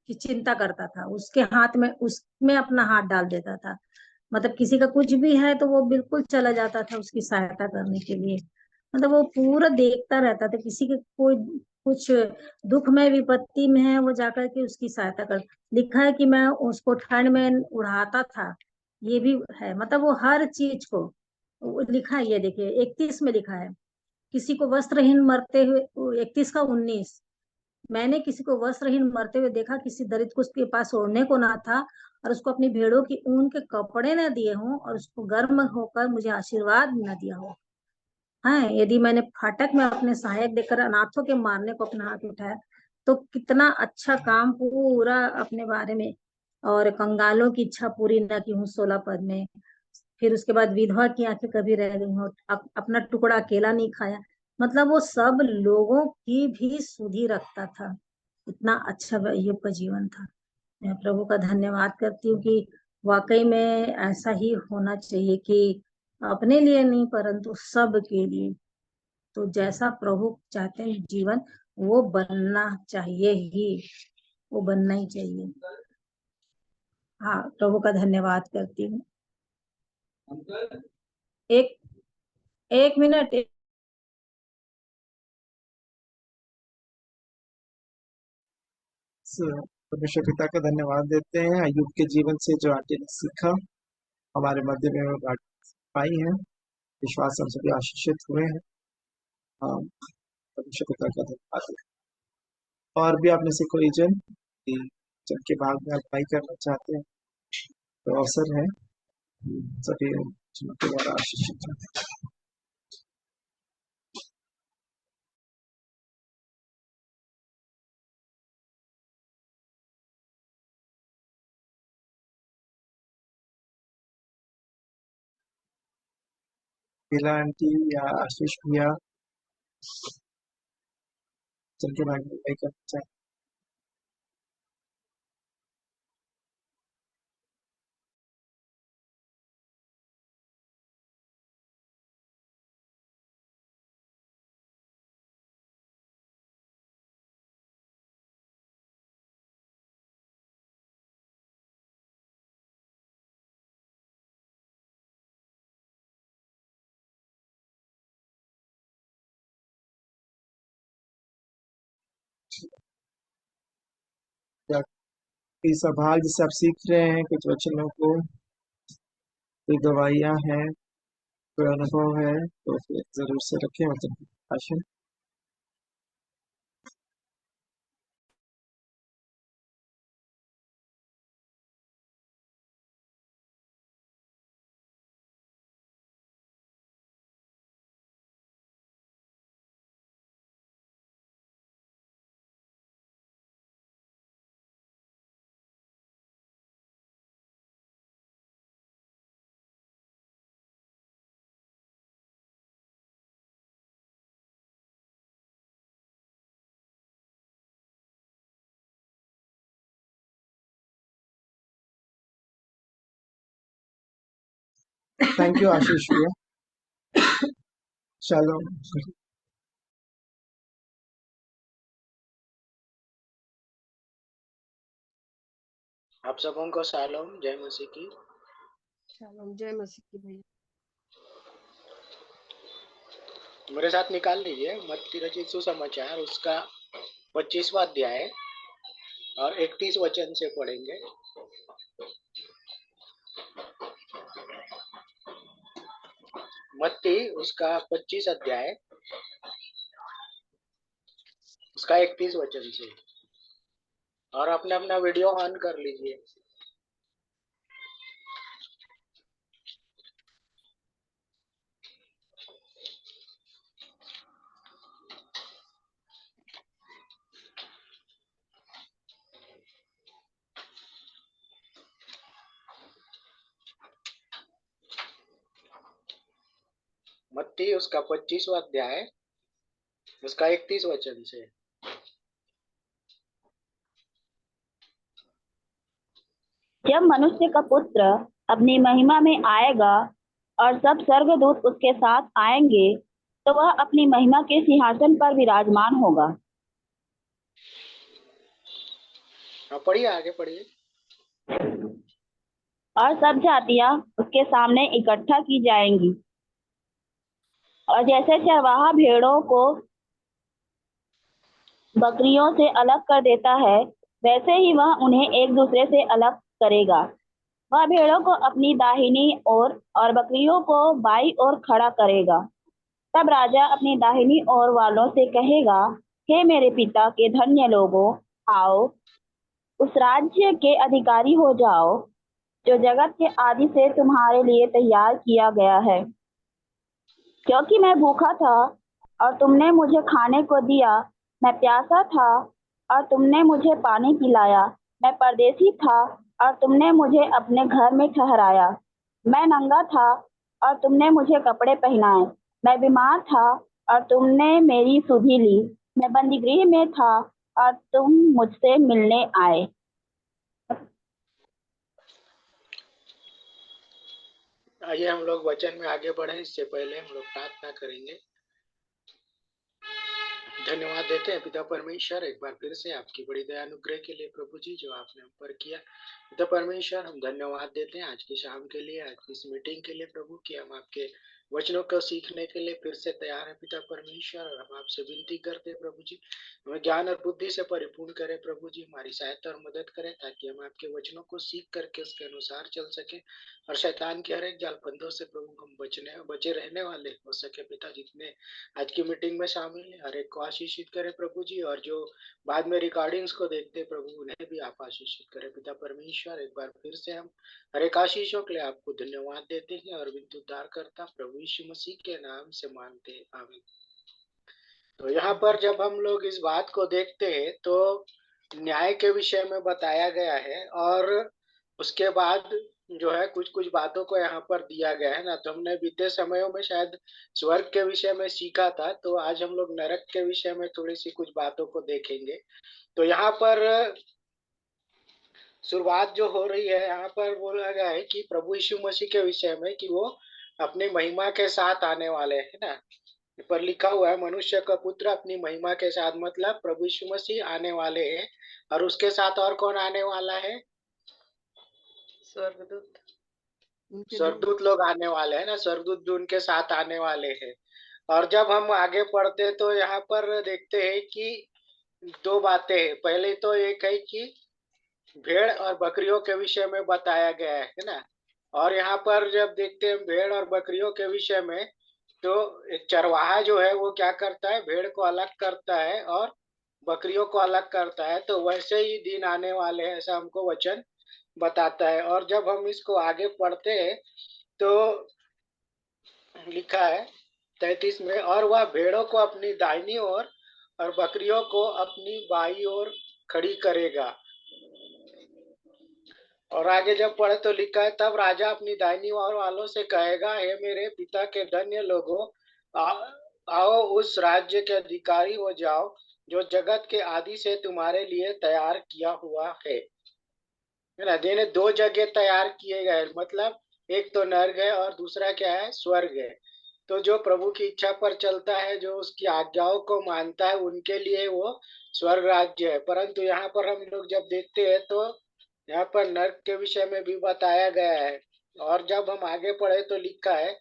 की चिंता करता था, उसके हाथ में उसमें अपना हाथ डाल देता था। मतलब किसी का कुछ भी है तो वो बिल्कुल चला जाता था उसकी सहायता करने के लिए। मतलब वो पूरा देखता रहता था, किसी के कोई कुछ दुख में विपत्ति में है वो जाकर के उसकी सहायता कर। लिखा है कि मैं उसको ठंड में उड़ाता था, ये भी है। मतलब वो हर चीज को वो लिखा है। ये देखिए 31 में लिखा है, किसी को वस्त्रहीन मरते हुए, 31 का 19, मैंने किसी को वस्त्रहीन मरते हुए देखा, किसी दरिद्र को उसके पास ओढ़ने को ना था, और उसको अपनी भेड़ों की ऊन के कपड़े न दिए हों, और उसको गर्म होकर मुझे आशीर्वाद न दिया हो। हाँ, यदि मैंने फाटक में अपने सहायक देकर अनाथों के मारने को अपना हाथ उठाया, तो कितना अच्छा काम पूरा अपने बारे में। और कंगालों की इच्छा पूरी न की हूँ, 16 पद में। फिर उसके बाद विधवा की आंखें कभी रह गई हो, अपना टुकड़ा अकेला नहीं खाया। मतलब वो सब लोगों की भी सुधि रखता था। इतना अच्छा अय्यूब का जीवन था। मैं प्रभु का धन्यवाद करती हूँ कि वाकई में ऐसा ही होना चाहिए कि अपने लिए नहीं परंतु सब के लिए। तो जैसा प्रभु चाहते हैं जीवन, वो बनना चाहिए ही, वो बनना ही चाहिए। हाँ, प्रभु का धन्यवाद करती हूँ। एक एक मिनट। परमेश्वर पिता का धन्यवाद देते हैं अय्यूब के जीवन से जो आंटी ने सीखा, हमारे मध्य में वो बात पाई है। विश्वास हम सभी आशीषित हुए हैं। हाँ, परमेश्वर पिता का धन्यवाद देते हैं। और भी आप में से कोई जन जन के भाग में अप्लाई करना चाहते हैं तो अवसर है, सभी जनों के द्वारा आशीषित हैं। शीला आंटी या आशीष भैया जन के भाग में अप्लाई करना चाहते हैं, या कोई सवाल जिससे आप सीख रहे हैं, कुछ वचनों को, कोई दवाइयाँ हैं, कोई अनुभव है तो फिर जरूर से रखें वचन की भाषण। थैंक यू आशीष भैया। चलो, आप सबों को शालोम, जय मसीह की। शालोम, जय मसीह की भैया। मेरे साथ निकाल लीजिए मत्ती रचित सुसमाचार, उसका 25वां अध्याय और 31 वचन से पढ़ेंगे। मत्ती उसका 25 अध्याय उसका 31 वचन से। और अपने अपना वीडियो ऑन कर लीजिए। मत्ती उसका 25वां अध्याय उसका 31 वचन से। जब मनुष्य का पुत्र अपनी महिमा में आएगा और सब स्वर्गदूत उसके साथ आएंगे, तो वह अपनी महिमा के सिंहासन पर विराजमान होगा। पढ़िए, आगे पढ़िए। और सब जातियां उसके सामने इकट्ठा की जाएंगी, और जैसे चरवाहा भेड़ों को बकरियों से अलग कर देता है, वैसे ही वह उन्हें एक दूसरे से अलग करेगा। वह भेड़ों को अपनी दाहिनी ओर और बकरियों को बाईं ओर खड़ा करेगा। तब राजा अपनी दाहिनी ओर वालों से कहेगा, हे मेरे पिता के धन्य लोगों, आओ उस राज्य के अधिकारी हो जाओ जो जगत के आदि से तुम्हारे लिए तैयार किया गया है। क्योंकि मैं भूखा था और तुमने मुझे खाने को दिया, मैं प्यासा था और तुमने मुझे पानी पिलाया, मैं परदेसी था और तुमने मुझे अपने घर में ठहराया, मैं नंगा था और तुमने मुझे कपड़े पहनाए, मैं बीमार था और तुमने मेरी सुधि ली, मैं बंदीगृह में था और तुम मुझसे मिलने आए। आइए हम लोग वचन में आगे बढ़े, इससे पहले हम लोग प्रार्थना करेंगे। धन्यवाद देते हैं पिता परमेश्वर एक बार फिर से आपकी बड़ी दया अनुग्रह के लिए प्रभु जी, जो आपने हम पर किया। पिता परमेश्वर हम धन्यवाद देते हैं आज की शाम के लिए, आज की इस मीटिंग के लिए प्रभु, कि हम आपके वचनों को सीखने के लिए फिर से तैयार है पिता परमेश्वर। और हम आपसे विनती करते हैं प्रभु जी, हमें ज्ञान और बुद्धि से परिपूर्ण करें प्रभु जी, हमारी सहायता और मदद करें, ताकि हम आपके वचनों को सीख करके उसके अनुसार चल सके और शैतान के हर एक जाल फंदों से प्रभु हम बचे रहने वाले हो सके पिता। जितने आज की मीटिंग में शामिल है हर एक को आशीषित करें प्रभु जी, और जो बाद में रिकॉर्डिंग्स को देखते हैं प्रभु, उन्हें भी आप आशीषित करें पिता परमेश्वर। एक बार फिर से हम हर एक आशीषों के लिए आपको धन्यवाद देते हैं और विनती उद्धार करता प्रभु यीशु मसीह के नाम से मांगते हैं, आमीन। तो यहाँ पर जब हम लोग इस बात को देखते हैं तो न्याय के विषय में बताया गया है, और उसके बाद जो है कुछ कुछ बातों को यहाँ पर दिया गया है ना। तो हमने बीते समयों में शायद स्वर्ग के विषय में सीखा था, तो आज हम लोग नरक के विषय में थोड़ी सी कुछ बातों को देखेंगे। तो यहाँ पर शुरुआत जो हो रही है, यहाँ पर बोला गया है कि प्रभु यीशु मसीह के विषय में कि वो अपनी महिमा के साथ आने वाले है ना। पर लिखा हुआ है मनुष्य का पुत्र अपनी महिमा के साथ, मतलब प्रभु यीशु मसीह आने वाले हैं। और उसके साथ और कौन आने वाला है? स्वर्गदूत लोग आने वाले हैं ना, स्वर्गदूत भी उनके साथ आने वाले हैं। और जब हम आगे पढ़ते तो यहाँ पर देखते हैं कि दो बातें हैं। पहले तो एक है कि भेड़ और बकरियों के विषय में बताया गया है ना। और यहाँ पर जब देखते हैं भेड़ और बकरियों के विषय में, तो एक चरवाहा जो है वो क्या करता है, भेड़ को अलग करता है और बकरियों को अलग करता है। तो वैसे ही दिन आने वाले हैं, ऐसा हमको वचन बताता है। और जब हम इसको आगे पढ़ते हैं तो लिखा है 33 में, और वह भेड़ों को अपनी दाहिनी ओर और बकरियों को अपनी बाईं ओर खड़ी करेगा। और आगे जब पढ़े तो लिखा है, तब राजा अपनी दाहिनी ओर वालों से कहेगा, हे मेरे पिता के धन्य लोगों, आओ उस राज्य के अधिकारी हो जाओ जो जगत के आदि से तुम्हारे लिए तैयार किया हुआ है ना। देने दो जगह तैयार किए गए, मतलब एक तो नर्क है और दूसरा क्या है, स्वर्ग है। तो जो प्रभु की इच्छा पर चलता है, जो उसकी आज्ञाओं को मानता है, उनके लिए वो स्वर्ग राज्य है। परंतु यहाँ पर हम लोग जब देखते हैं तो यहाँ पर नर्क के विषय में भी बताया गया है। और जब हम आगे पढ़े तो लिखा है,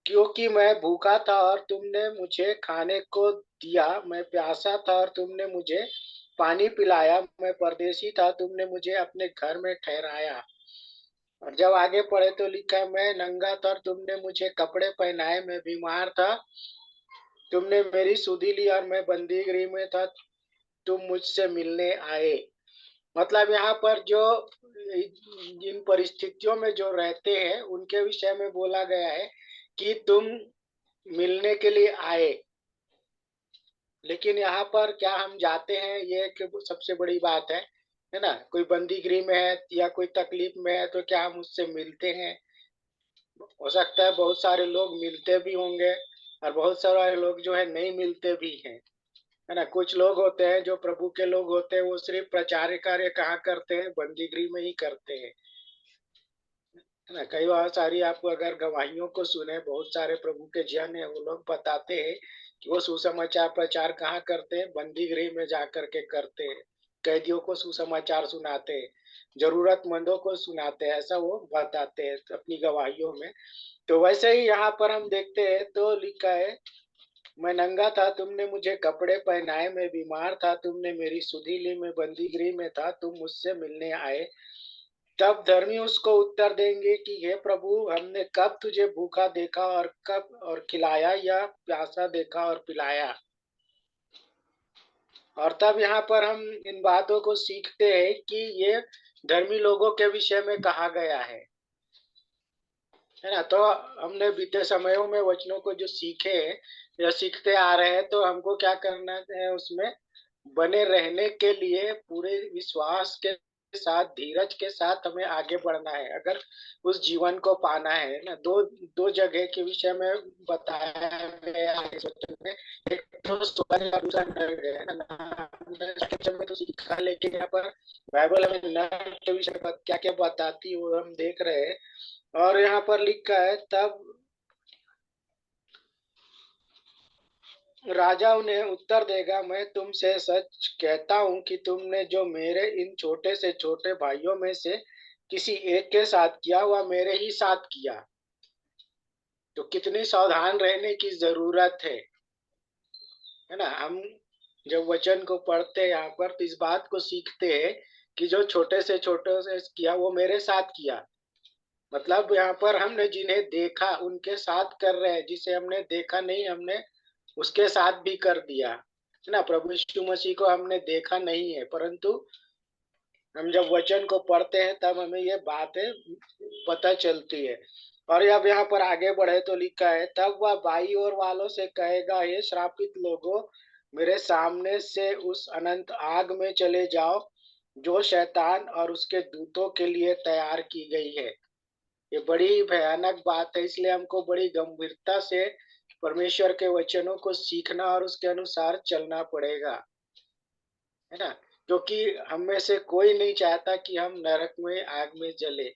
क्योंकि मैं भूखा था और तुमने मुझे खाने को दिया, मैं प्यासा था और तुमने मुझे पानी पिलाया, मैं परदेसी था तुमने मुझे अपने घर में ठहराया। और जब आगे पढ़े तो लिखा, मैं नंगा था और तुमने मुझे कपड़े पहनाए, मैं बीमार था तुमने मेरी सुधि ली, और मैं बंदीगृह में था तुम मुझसे मिलने आए। मतलब यहाँ पर जो जिन परिस्थितियों में जो रहते हैं उनके विषय में बोला गया है कि तुम मिलने के लिए आए। लेकिन यहाँ पर क्या हम जाते हैं, ये एक सबसे बड़ी बात है ना। कोई बंदी गृह में है या कोई तकलीफ में है तो क्या हम उससे मिलते हैं? हो सकता है बहुत सारे लोग मिलते भी होंगे और बहुत सारे लोग जो है नहीं मिलते भी हैं। है ना। कुछ लोग होते हैं जो प्रभु के लोग होते हैं, वो सिर्फ प्रचार कार्य कहाँ करते हैं, बंदीगृह में ही करते हैं, है ना। कई बार सारी आपको अगर गवाहियों को सुने, बहुत सारे प्रभु के जन है, वो लोग बताते हैं कि वो सुसमाचार प्रचार कहाँ करते हैं, बंदीगृह में जाकर के करते हैं, कैदियों को सुसमाचार सुनाते हैं, जरूरतमंदों को सुनाते हैं, ऐसा वो बताते हैं अपनी गवाहियों में। तो वैसे ही यहाँ पर हम देखते हैं तो लिखा है, मैं नंगा था, तुमने मुझे कपड़े पहनाए, मैं बीमार था, तुमने मेरी सुधि ली, मैं बंदीगृह में था, तुम मुझसे मिलने आए। तब धर्मी उसको उत्तर देंगे कि हे प्रभु, हमने कब तुझे भूखा देखा और कब और खिलाया, या प्यासा देखा और पिलाया। और तब यहाँ पर हम इन बातों को सीखते हैं कि ये धर्मी लोगों के विषय में कहा गया है ना। तो हमने बीते समयों में वचनों को जो सीखे हैं या सीखते आ रहे हैं, तो हमको क्या करना है, उसमें बने रहने के लिए पूरे विश्वास के साथ, धीरज के साथ हमें आगे बढ़ना है, अगर उस जीवन को पाना है ना। दो दो जगह के विषय में बताया गया है इस वचन में, एक तो स्वर्ग और दूसरा नरक है ना। हमने स्क्रिप्चर में तो सीखा, लेकिन यहाँ पर बाइबल हमें नरक के विषय में क्या क्या बताती है वो हम देख रहे हैं। और यहाँ पर लिखा है, तब राजा उन्हें उत्तर देगा, मैं तुमसे सच कहता हूं कि तुमने जो मेरे इन छोटे से छोटे भाइयों में से किसी एक के साथ किया, वह मेरे ही साथ किया। तो कितनी सावधान रहने की जरूरत है ना। हम जब वचन को पढ़ते हैं यहाँ पर, तो इस बात को सीखते हैं कि जो छोटे से किया, वो मेरे साथ किया। मतलब यहाँ पर हमने जिन्हें देखा उनके साथ कर रहे हैं, जिसे हमने देखा नहीं हमने उसके साथ भी कर दिया, है ना। प्रभु यीशु मसीह को हमने देखा नहीं है, परंतु हम जब वचन को पढ़ते हैं तब हमें ये बातें पता चलती है। और अब यहाँ पर आगे बढ़े तो लिखा है, तब वह बाई ओर वालों से कहेगा, ये श्रापित लोगों, मेरे सामने से उस अनंत आग में चले जाओ, जो शैतान और उसके दूतों के लिए तैयार की गई है। ये बड़ी भयानक बात है, इसलिए हमको बड़ी गंभीरता से परमेश्वर के वचनों को सीखना और उसके अनुसार चलना पड़ेगा, है ना। क्योंकि हम में से कोई नहीं चाहता कि हम नरक में, आग में जले।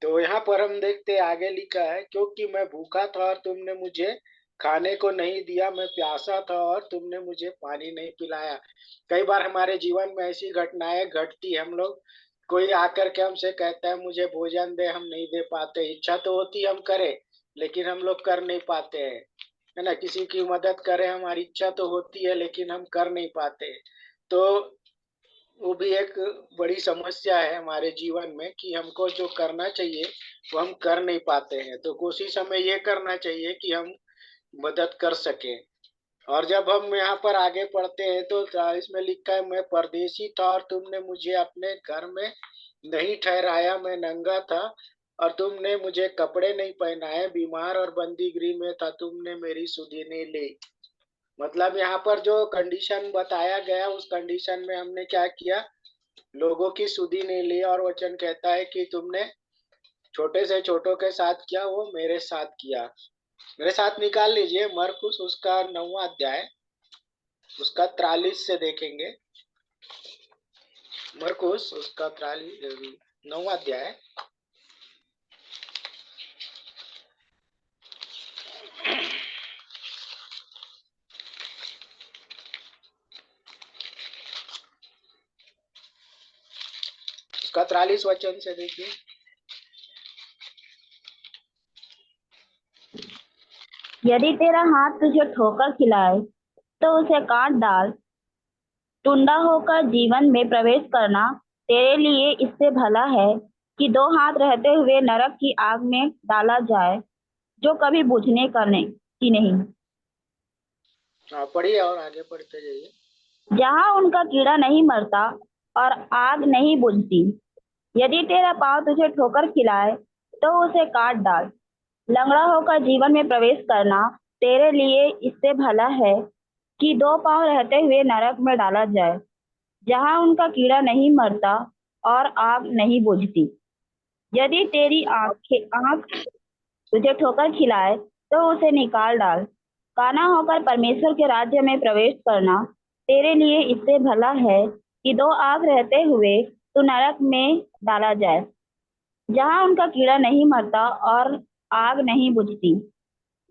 तो यहाँ पर हम देखते आगे लिखा है, क्योंकि मैं भूखा था और तुमने मुझे खाने को नहीं दिया, मैं प्यासा था और तुमने मुझे पानी नहीं पिलाया। कई बार हमारे जीवन में ऐसी घटनाएं घटती, हम लोग, कोई आकर के हमसे कहता है मुझे भोजन दे, हम नहीं दे पाते। इच्छा तो होती हम करें, लेकिन हम लोग कर नहीं पाते हैं, है ना। किसी की मदद करें, हमारी इच्छा तो होती है लेकिन हम कर नहीं पाते। तो वो भी एक बड़ी समस्या है हमारे जीवन में कि हमको जो करना चाहिए वो हम कर नहीं पाते हैं। तो कोशिश हमें ये करना चाहिए कि हम मदद कर सके। और जब हम यहाँ पर आगे पढ़ते हैं तो इसमें लिखा है, मैं परदेशी था और तुमने मुझे अपने घर में नहीं ठहराया, मैं नंगा था और तुमने मुझे कपड़े नहीं पहनाए, बीमार और बंदी गृह में था, तुमने मेरी सुधि नहीं ली। मतलब यहाँ पर जो कंडीशन बताया गया, उस कंडीशन में हमने क्या किया, लोगों की सुधि नहीं ली। और वचन कहता है कि तुमने छोटे से छोटों के साथ किया, वो मेरे साथ किया। मेरे साथ निकाल लीजिए मरकुस उसका 9वां अध्याय, उसका 43 से देखेंगे। मरकुस उसका 9वां अध्याय, उसका 43 वचन से देखिए। यदि तेरा हाथ तुझे ठोकर खिलाए तो उसे काट डाल। टुंडा होकर जीवन में प्रवेश करना तेरे लिए इससे भला है कि दो हाथ रहते हुए नरक की आग में डाला जाए, जो कभी बुझने की नहीं। हाँ, पढ़िए और आगे पढ़ते जाइए। जहाँ उनका कीड़ा नहीं मरता और आग नहीं बुझती। यदि तेरा पाँव तुझे ठोकर खिलाए तो उसे काट डाल। लंगड़ा होकर जीवन में प्रवेश करना तेरे लिए इससे भला है कि दो पांव रहते हुए नरक में डाला जाए, जहां उनका कीड़ा नहीं मरता और आग नहीं बुझती। यदि तेरी आंख तुझे ठोकर खिलाए तो उसे निकाल डाल। काना होकर परमेश्वर के राज्य में प्रवेश करना तेरे लिए इससे भला है कि दो आग रहते हुए तू नरक में डाला जाए, जहाँ उनका कीड़ा नहीं मरता और आग नहीं बुझती,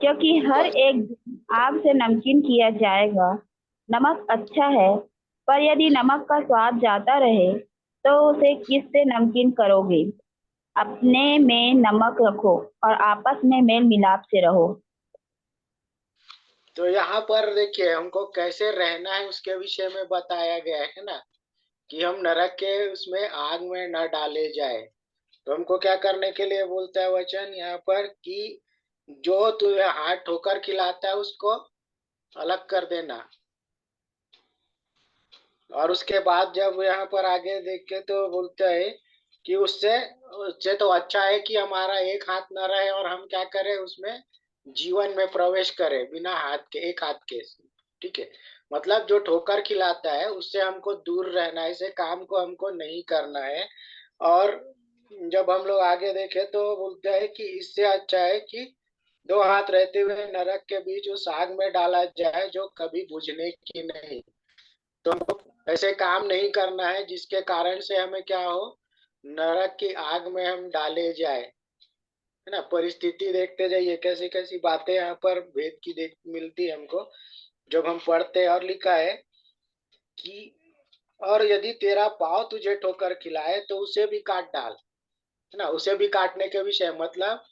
क्योंकि हर एक दिन आग से नमकीन किया जाएगा। नमक अच्छा है, पर यदि नमक का स्वाद जाता रहे तो उसे किससे नमकीन करोगे? अपने में नमक रखो और आपस में मेल मिलाप से रहो। तो यहाँ पर देखिए हमको कैसे रहना है उसके विषय में बताया गया है ना, कि हम नरक के उसमें आग में न डाले जाए। तो हमको क्या करने के लिए बोलता है वचन यहाँ पर, कि जो तुझे हाथ ठोकर खिलाता है उसको अलग कर देना। और उसके बाद जब यहाँ पर आगे देख के तो बोलता है कि उससे उससे तो अच्छा है कि हमारा एक हाथ न रहे और हम क्या करें उसमें जीवन में प्रवेश करें बिना हाथ के, एक हाथ के। ठीक है, मतलब जो ठोकर खिलाता है उससे हमको दूर रहना है, ऐसे काम को हमको नहीं करना है। और जब हम लोग आगे देखें तो बोलते हैं कि इससे अच्छा है कि दो हाथ रहते हुए नरक के बीच उस आग में डाला जाए जो कभी बुझने की नहीं। तो हमको ऐसे काम नहीं करना है जिसके कारण से हमें क्या हो, नरक की आग में हम डाले जाए, है ना। परिस्थिति देखते जाइए, कैसी कैसी बातें यहाँ पर भेद की देख मिलती है हमको जब हम पढ़ते हैं। और लिखा है कि और यदि तेरा पाँव तुझे ठोकर खिलाए तो उसे भी काट डाल, है ना। उसे भी काटने के विषय मतलब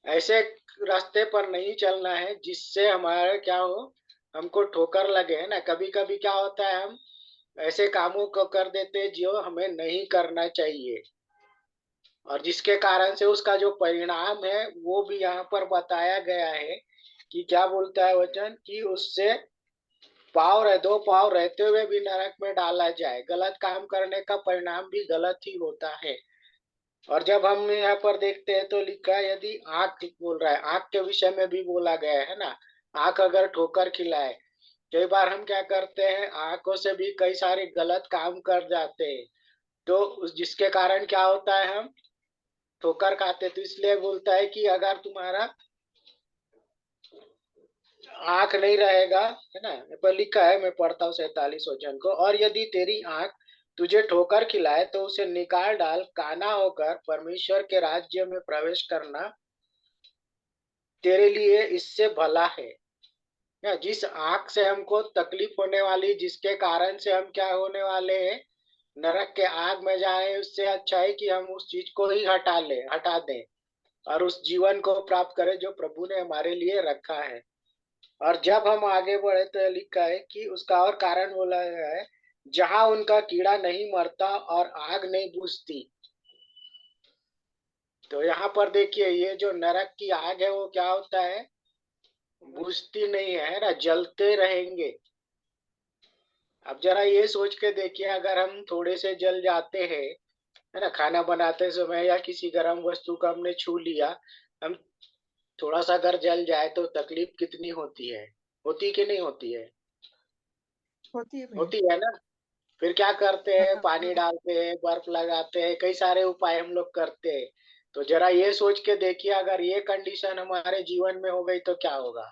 ऐसे रास्ते पर नहीं चलना है जिससे हमारा क्या हो, हमको ठोकर लगे, है ना। कभी कभी क्या होता है, हम ऐसे कामों को कर देते हैं जो हमें नहीं करना चाहिए, और जिसके कारण से उसका जो परिणाम है वो भी यहाँ पर बताया गया है। कि क्या बोलता है वचन, कि उससे दो पाँव रहते हुए भी नरक में डाला जाए। गलत काम करने का परिणाम भी गलत ही होता है। और जब हम यहाँ पर देखते हैं तो लिखा है, यदि आंख बोल रहा है, आंख के विषय में भी बोला गया है ना। आंख अगर ठोकर खिलाए, कई बार हम क्या करते हैं, आंखों से भी कई सारे गलत काम कर जाते हैं। तो जिसके कारण क्या होता है, हम ठोकर खाते। तो इसलिए बोलता है कि अगर तुम्हारा आंख नहीं रहेगा, है ना, यहाँ पर लिखा है, मैं पढ़ता हूँ 47 वचन को, और यदि तेरी आंख तुझे ठोकर खिलाए तो उसे निकाल डाल, काना होकर परमेश्वर के राज्य में प्रवेश करना तेरे लिए इससे भला है। या जिस आंख से हमको तकलीफ होने वाली, जिसके कारण से हम क्या होने वाले हैं, नरक के आग में जाए, उससे अच्छा है कि हम उस चीज को ही हटा दें और उस जीवन को प्राप्त करें जो प्रभु ने हमारे लिए रखा है। और जब हम आगे बढ़े तो लिखा है कि उसका और कारण बोला गया है, जहां उनका कीड़ा नहीं मरता और आग नहीं बुझती। तो यहाँ पर देखिए, ये जो नरक की आग है वो क्या होता है, बुझती नहीं है ना, जलते रहेंगे। अब जरा ये सोच के देखिए, अगर हम थोड़े से जल जाते हैं, है ना, खाना बनाते समय या किसी गर्म वस्तु को हमने छू लिया, हम थोड़ा सा अगर जल जाए तो तकलीफ कितनी होती है, होती कि नहीं होती है? होती है भैया। होती है ना। फिर क्या करते हैं, हाँ, पानी डालते हैं, बर्फ लगाते हैं, कई सारे उपाय हम लोग करते हैं। तो जरा ये सोच के देखिए, अगर ये कंडीशन हमारे जीवन में हो गई तो क्या होगा।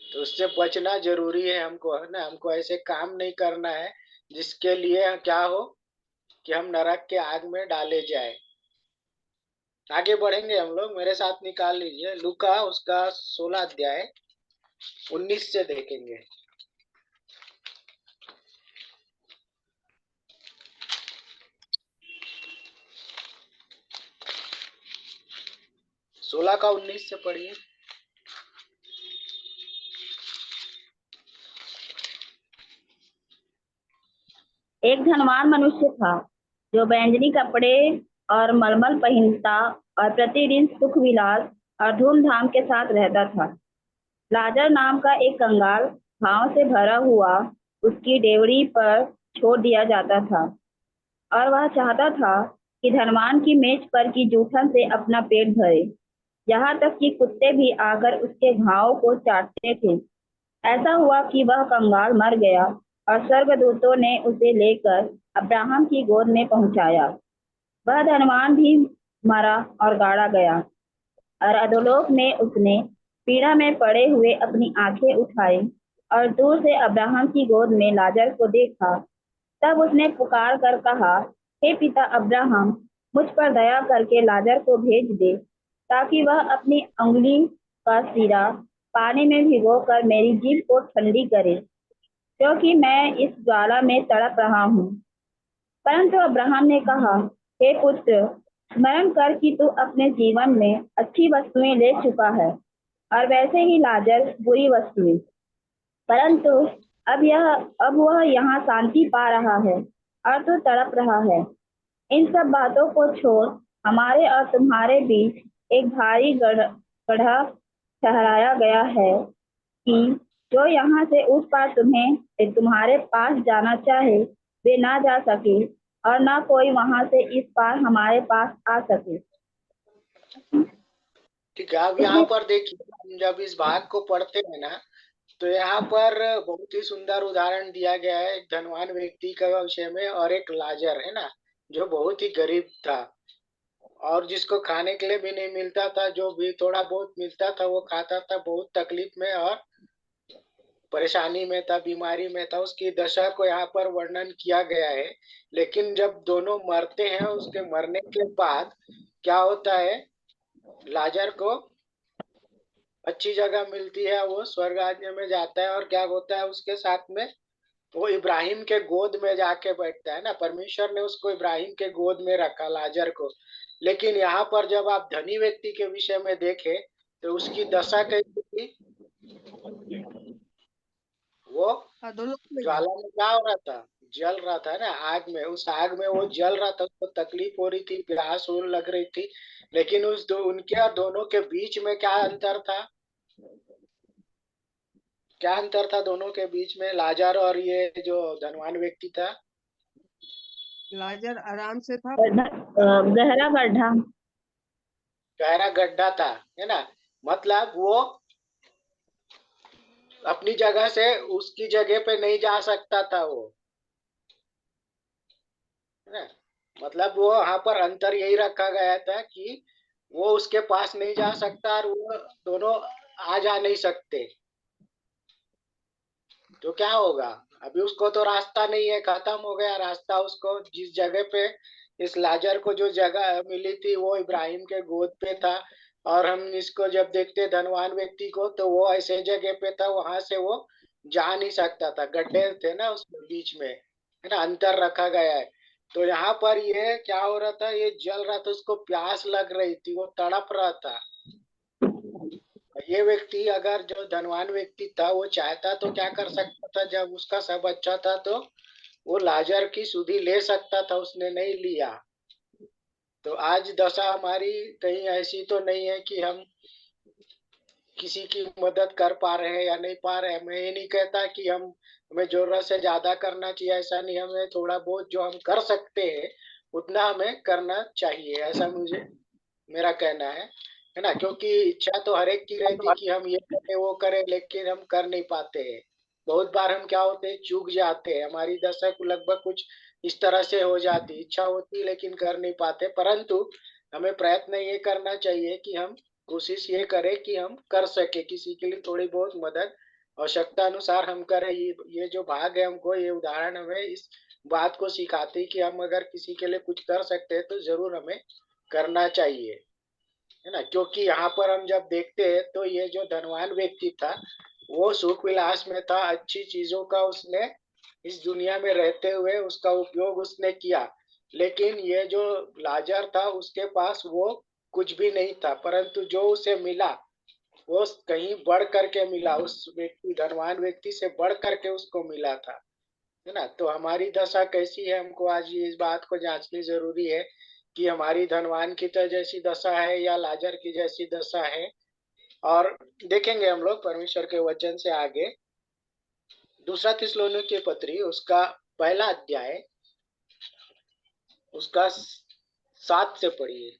तो उससे बचना जरूरी है हमको, है ना। हमको ऐसे काम नहीं करना है जिसके लिए क्या हो, कि हम नरक के आग में डाले जाए। आगे बढ़ेंगे हम लोग, मेरे साथ निकाल लीजिए लूका उसका 16 अध्याय 19 से देखेंगे। 16 का 19 से पढ़िए। एक धनवान मनुष्य था जो बैंजनी कपड़े और मलमल पहनता और प्रतिदिन सुख विलास और धूमधाम के साथ रहता था। लाजर नाम का एक कंगाल घाव से भरा हुआ उसकी डेवढ़ी पर छोड़ दिया जाता था, और वह चाहता था कि धनवान की मेज पर की जूठन से अपना पेट भरे। यहाँ तक कि कुत्ते भी आकर उसके घाव को चाटते थे। ऐसा हुआ कि वह कंगाल मर गया और स्वर्गदूतों ने उसे लेकर अब्राहम की गोद में पहुंचाया। वह धनवान भी मरा और गाड़ा गया, और अधोलोक में उसने पीड़ा में पड़े हुए अपनी आंखें उठाई और दूर से अब्राहम की गोद में लाजर को देखा। तब उसने पुकार कर कहा, हे पिता अब्राहम, मुझ पर दया करके लाजर को भेज दे, ताकि वह अपनी अंगुली का सिरा पानी में भिगोकर मेरी जीभ को ठंडी करे, क्योंकि मैं इस ज्वाला में तड़प रहा हूँ। परंतु अब्राहम ने कहा, हे पुत्र, स्मरण कर कि तू अपने जीवन में अच्छी वस्तुएं ले चुका है, और वैसे ही लाजर बुरी वस्तुएं। परंतु अब वह यहाँ शांति पा रहा है और तू तड़प रहा है। इन सब बातों को छोड़ हमारे और तुम्हारे बीच एक भारी गड्ढा ठहराया गया है कि जो यहाँ से उस पार तुम्हारे पास जाना चाहे वे ना जा सके, और ना कोई वहां से इस पार हमारे पास आ सके। ठीक है, अब यहाँ पर देखिए, हम जब इस भाग को पढ़ते हैं ना, तो यहाँ पर बहुत ही सुंदर उदाहरण दिया गया है एक धनवान व्यक्ति का विषय में और एक लाजर, है ना, जो बहुत ही गरीब था और जिसको खाने के लिए भी नहीं मिलता था। जो भी थोड़ा बहुत मिलता था वो खाता था, बहुत तकलीफ में और परेशानी में था, बीमारी में था। उसकी दशा को यहाँ पर वर्णन किया गया है। लेकिन जब दोनों मरते हैं, उसके मरने के बाद क्या होता है, लाजर को अच्छी जगह मिलती है, वो स्वर्ग राज्य में जाता है और क्या होता है उसके साथ में, वो इब्राहिम के गोद में जाके बैठता है ना। परमेश्वर ने उसको इब्राहिम के गोद में रखा, लाजर को। लेकिन यहाँ पर जब आप धनी व्यक्ति के विषय में देखें तो उसकी दशा कैसी थी, वो अधोलोक में गया। ज्वाला में क्या हो रहा था, जल रहा था ना, आग में। उस आग में वो जल रहा था, उसको तकलीफ हो रही थी, प्यास और लग रही थी। लेकिन उनके और दोनों के बीच में क्या अंतर था, क्या अंतर था दोनों के बीच में, लाजर और ये जो धनवान व्यक्ति था? लाजर आराम से था। गहरा गड्ढा। गहरा गड्ढा था, है ना। मतलब वो अपनी जगह से उसकी जगह पे नहीं जा सकता था वो, है ना। मतलब वो वहां पर अंतर यही रखा गया था कि वो उसके पास नहीं जा सकता और वो दोनों आ जा नहीं सकते। तो क्या होगा, अभी उसको तो रास्ता नहीं है, खत्म हो गया रास्ता। उसको जिस जगह पे इस लाजर को जो जगह मिली थी वो इब्राहिम के गोद पे था। और हम इसको जब देखते धनवान व्यक्ति को, तो वो ऐसे जगह पे था, वहां से वो जा नहीं सकता था, गड्ढे थे ना उसके बीच में, है ना, अंतर रखा गया है। तो यहाँ पर ये क्या हो रहा था, ये जल रहा था, उसको प्यास लग रही थी, वो तड़प रहा था। ये व्यक्ति, अगर जो धनवान व्यक्ति था, वो चाहता तो क्या कर सकता था, जब उसका सब अच्छा था तो वो लाजर की सुधि ले सकता था, उसने नहीं लिया। तो आज दशा हमारी कहीं ऐसी तो नहीं है कि हम किसी की मदद कर पा रहे हैं या नहीं पा रहे हैं। मैं ये नहीं कहता कि हमें जरूरत से ज्यादा करना चाहिए, ऐसा नहीं। हमें थोड़ा बहुत जो हम कर सकते हैं उतना हमें करना चाहिए, ऐसा मुझे मेरा कहना है ना। क्योंकि इच्छा तो हर एक की रहती कि हम ये करें वो करें, लेकिन हम कर नहीं पाते हैं। बहुत बार हम क्या होते हैं, चूक जाते हैं। हमारी दशा को लगभग कुछ इस तरह से हो जाती, इच्छा होती लेकिन कर नहीं पाते। परंतु हमें प्रयत्न ये करना चाहिए कि हम कोशिश ये करें कि हम कर सके, किसी के लिए थोड़ी बहुत मदद आवश्यकता अनुसार हम करें। ये जो भाग है, हमको ये उदाहरण हमें इस बात को सिखाती कि हम अगर किसी के लिए कुछ कर सकते हैं तो जरूर हमें करना चाहिए, है ना। क्योंकि यहाँ पर हम जब देखते हैं तो ये जो धनवान व्यक्ति था वो सुख विलास में था, अच्छी चीजों का उसने इस दुनिया में रहते हुए उसका उपयोग उसने किया। लेकिन ये जो लाजर था उसके पास वो कुछ भी नहीं था, परंतु जो उसे मिला वो कहीं बढ़ करके मिला, उस व्यक्ति धनवान व्यक्ति से बढ़ करके उसको मिला था, है ना। तो हमारी दशा कैसी है, हमको आज ये इस बात को जांचनी जरूरी है कि हमारी धनवान की तो जैसी दशा है या लाजर की जैसी दशा है। और देखेंगे हम लोग परमेश्वर के वचन से आगे, दूसरा थिस्सलुनीके की पत्री उसका पहला अध्याय उसका 7 से पढ़िए।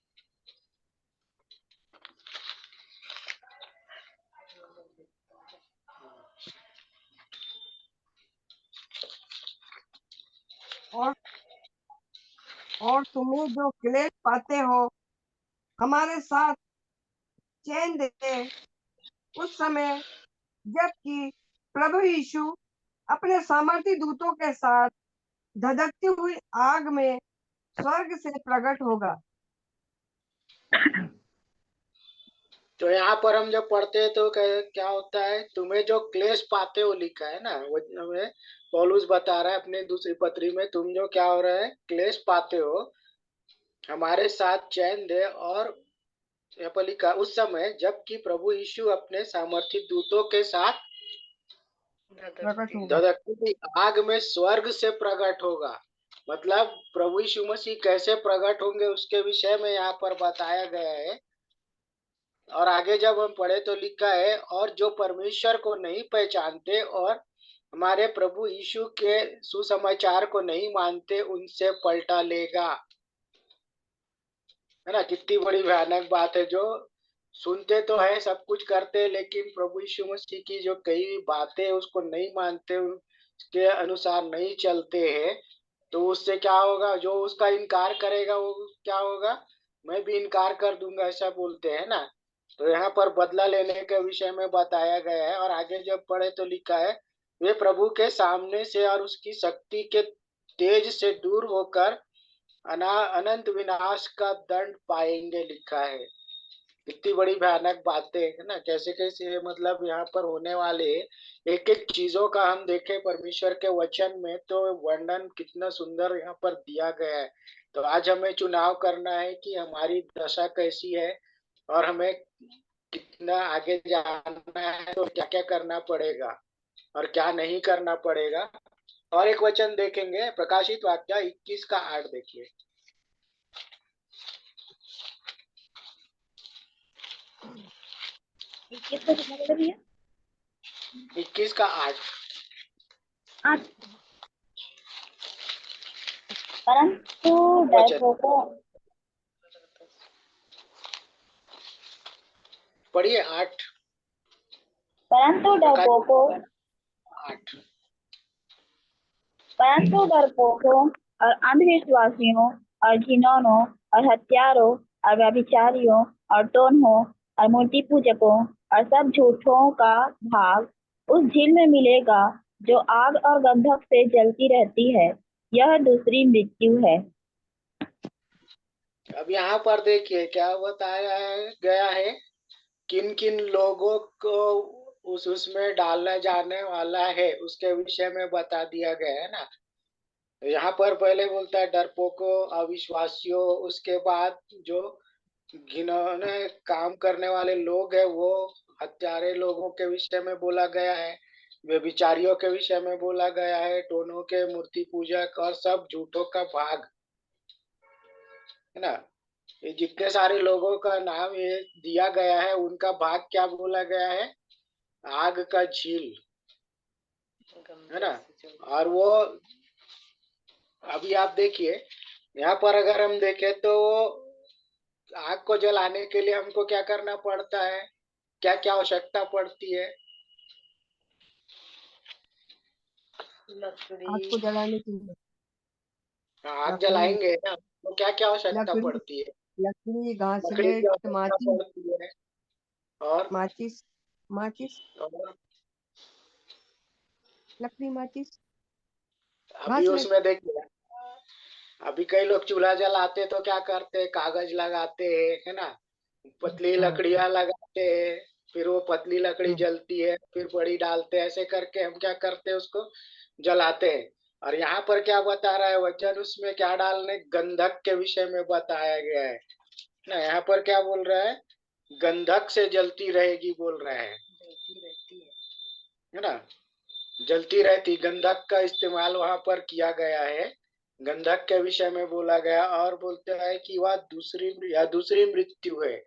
और तुम्हें जो क्लेश पाते हो, हमारे साथ चैन दे, उस समय जबकि प्रभु यीशु अपने सामर्थी दूतों के साथ धधकती हुई आग में स्वर्ग से प्रकट होगा। तो यहाँ पर हम जब पढ़ते हैं तो क्या होता है, तुम्हें जो क्लेश पाते हो लिखा है ना, वो हमें पौलुस बता रहा है अपने दूसरी पत्री में, तुम जो क्या हो रहा है क्लेश पाते हो हमारे साथ चैन दे। और यहाँ पर लिखा उस समय जबकि प्रभु यीशु अपने सामर्थी दूतों के साथ प्रकट होगा। धधकती हुई आग में स्वर्ग से प्रकट होगा। मतलब प्रभु यीशु मसीह कैसे प्रकट होंगे उसके विषय में यहाँ पर बताया गया है। और आगे जब हम पढ़े तो लिखा है, और जो परमेश्वर को नहीं पहचानते और हमारे प्रभु यीशु के सुसमाचार को नहीं मानते उनसे पलटा लेगा। है ना, कितनी बड़ी भयानक बात है। जो सुनते तो है, सब कुछ करते हैं, लेकिन प्रभु यीशु मसीह की जो कई बातें उसको नहीं मानते, उसके अनुसार नहीं चलते हैं, तो उससे क्या होगा, जो उसका इनकार करेगा वो क्या होगा, मैं भी इनकार कर दूंगा, ऐसा बोलते हैं ना। तो यहाँ पर बदला लेने के विषय में बताया गया है। और आगे जब पढ़े तो लिखा है, वे प्रभु के सामने से और उसकी शक्ति के तेज से दूर होकर अनंत विनाश का दंड पाएंगे, लिखा है। कितनी बड़ी भयानक बातें है ना, कैसे कैसे मतलब यहाँ पर होने वाले एक एक चीजों का हम देखें परमेश्वर के वचन में, तो वर्णन कितना सुंदर यहाँ पर दिया गया है। तो आज हमें चुनाव करना है कि हमारी दशा कैसी है और हमें कितना आगे जाना है, तो क्या क्या करना पड़ेगा और क्या नहीं करना पड़ेगा। और एक वचन देखेंगे, प्रकाशित वाक्य 21 का 8 देखिए। 21 का कितना बोले भैया? 21 का 8। 8। परंतु वचन डरपोकों पढ़िए 8। परंतु डरपोकों 8। परंतु डरपोकों और अंधविश्वासियों और घिनौनों और हत्यारों और व्यभिचारियों और टोन्हों और मूर्ति पूजकों और सब झूठों का भाग उस झील में मिलेगा जो आग और गंधक से जलती रहती है। यह दूसरी मृत्यु है। अब यहाँ पर देखिए क्या बताया गया है, किन किन लोगों को उसमें डाला जाने वाला है उसके विषय में बता दिया गया है ना। यहाँ पर पहले बोलता है डरपोकों, अविश्वासियों, उसके बाद जो घिनौने काम करने वाले लोग हैं वो हत्यारे लोगों के विषय में बोला गया है, व्यभिचारियों के विषय में बोला गया है, टोनों के, मूर्ति पूजक और सब झूठों का भाग, है ना। ये जितने सारे लोगों का नाम ये दिया गया है उनका भाग क्या बोला गया है, आग का झील, है ना। और वो अभी आप देखिए यहाँ पर अगर हम देखें तो आग को जलाने के लिए हमको क्या करना पड़ता है, क्या क्या आवश्यकता पड़ती है। आग को जलाने के लिए आग लकड़ी, जलाएंगे ना तो क्या क्या आवश्यकता लकड़ी, पड़ती है। लकड़ी, लकड़ी की घासलेट, आवश्यकता माचिस, पड़ती है। और माचिस, माचिस, और लकड़ी, माचिस, अभी घासलेट। उसमें देखिए, अभी कई लोग चूल्हा जलाते तो क्या करते हैं, कागज लगाते हैं, है ना, पतली हाँ, लकड़ियां लगाते हैं, फिर वो पतली लकड़ी हाँ, जलती है, फिर बड़ी डालते हैं, ऐसे करके हम क्या करते हैं उसको जलाते हैं। और यहाँ पर क्या बता रहा है वचन, उसमें क्या डालने, गंधक के विषय में बताया गया है ना। यहाँ पर क्या बोल रहा है, गंधक से जलती रहेगी बोल रहा है ना, जलती रहती, गंधक का इस्तेमाल वहां पर किया गया है, गंधक के विषय में बोला गया। और बोलते हैं कि वह दूसरी मृत्यु है।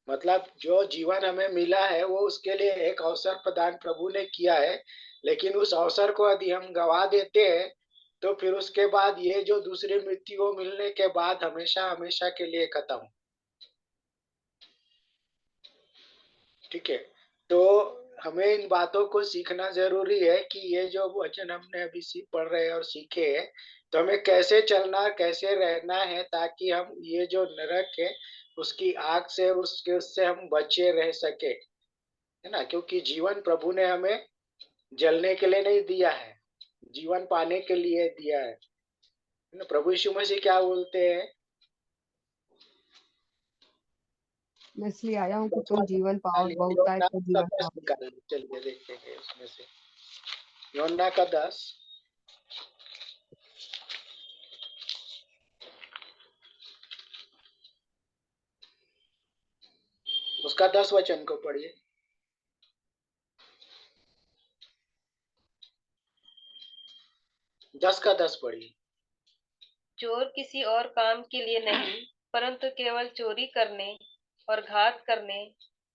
मतलब जो जीवन हमें मिला है वो उसके लिए एक अवसर प्रदान प्रभु ने किया है, लेकिन उस अवसर को यदि हम गवा देते हैं तो फिर उसके बाद ये जो दूसरी मृत्यु मिलने के बाद हमेशा हमेशा के लिए खत्म। ठीक है, तो हमें इन बातों को सीखना जरूरी है कि ये जो वचन हमने अभी पढ़ रहे हैं और सीखे हैं, तो हमें कैसे चलना, कैसे रहना है, ताकि हम ये जो नरक है उसकी आग से, उससे हम बचे रह सके, है ना। क्योंकि जीवन प्रभु ने हमें जलने के लिए नहीं दिया है, जीवन पाने के लिए दिया है ना। प्रभु यीशु मसीह क्या बोलते हैं? मैं इसलिए आया हूँ कि तुम जीवन पाओ और बहुतायत का जीवन पाओ। चलिए देखते हैं उसमें से योना का 10, उसका 10 वचन को पढ़िए। 10 का 10 पढ़िए। चोर किसी और काम के लिए नहीं, परंतु केवल चोरी करने और घात करने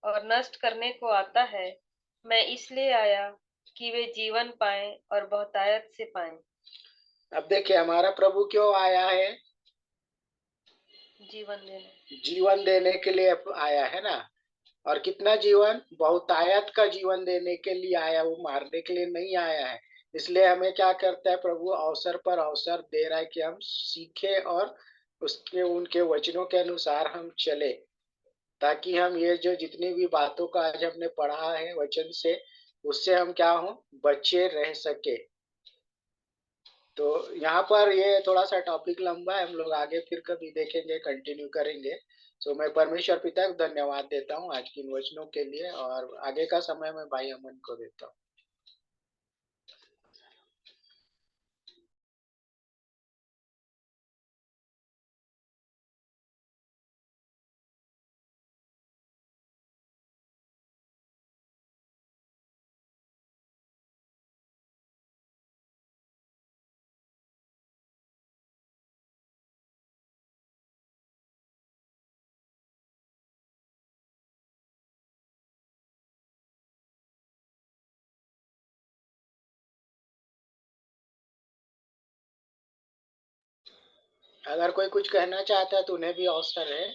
और नष्ट करने को आता है। मैं इसलिए आया कि वे जीवन पाएं और बहुतायत से पाएं। अब देखिए हमारा प्रभु क्यों आया है? जीवन देने के लिए आया है ना। और कितना जीवन? बहुतायत का जीवन देने के लिए आया, वो मारने के लिए नहीं आया है। इसलिए हमें क्या करता है प्रभु? अवसर पर अवसर दे रहा है कि हम सीखे और उसके उनके वचनों के अनुसार हम चले, ताकि हम ये जो जितनी भी बातों का आज हमने पढ़ा है वचन से, उससे हम क्या हो? बचे रह सके। तो यहाँ पर ये थोड़ा सा टॉपिक लंबा है, हम लोग आगे फिर कभी देखेंगे, कंटिन्यू करेंगे। तो मैं परमेश्वर पिता को धन्यवाद देता हूँ आज की इन वचनों के लिए, और आगे का समय मैं भाई अमन को देता हूँ। अगर कोई कुछ कहना चाहता है तो उन्हें भी अवसर है।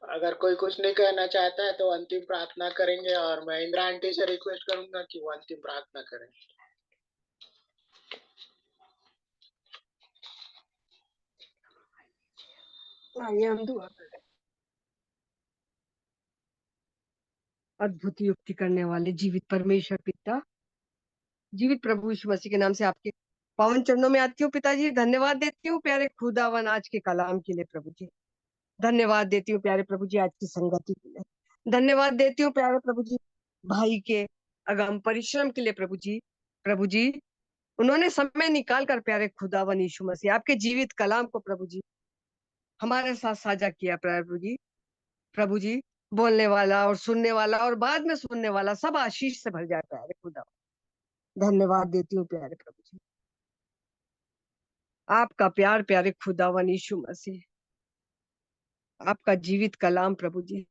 अगर कोई कुछ नहीं कहना चाहता है तो अंतिम प्रार्थना करेंगे, और मैं इंदिरा आंटी से रिक्वेस्ट करूंगा कि वो अंतिम प्रार्थना करें। आइए हम दुआ करें। अद्भुत युक्ति करने वाले जीवित परमेश्वर पिता, जीवित प्रभु यीशु मसीह के नाम से आपके पावन चरणों में आती हूँ पिताजी। धन्यवाद देती हूँ प्यारे खुदावन आज के कलाम के लिए प्रभु जी। धन्यवाद देती हूँ प्यारे प्रभु जी आज की संगति के लिए। धन्यवाद देती हूँ प्यारे प्रभु जी भाई के अगम परिश्रम के लिए प्रभु जी। प्रभु जी उन्होंने समय निकाल कर प्यारे खुदावन यीशु मसीह आपके जीवित कलाम को प्रभु जी हमारे साथ साझा किया प्रभु जी। प्रभु जी बोलने वाला और सुनने वाला और बाद में सुनने वाला सब आशीष से भर जाए प्यारे खुदा। धन्यवाद देती हूँ प्यारे प्रभु जी। आपका प्यार प्यारे खुदावन यीशु मसीह, आपका जीवित कलाम प्रभु जी,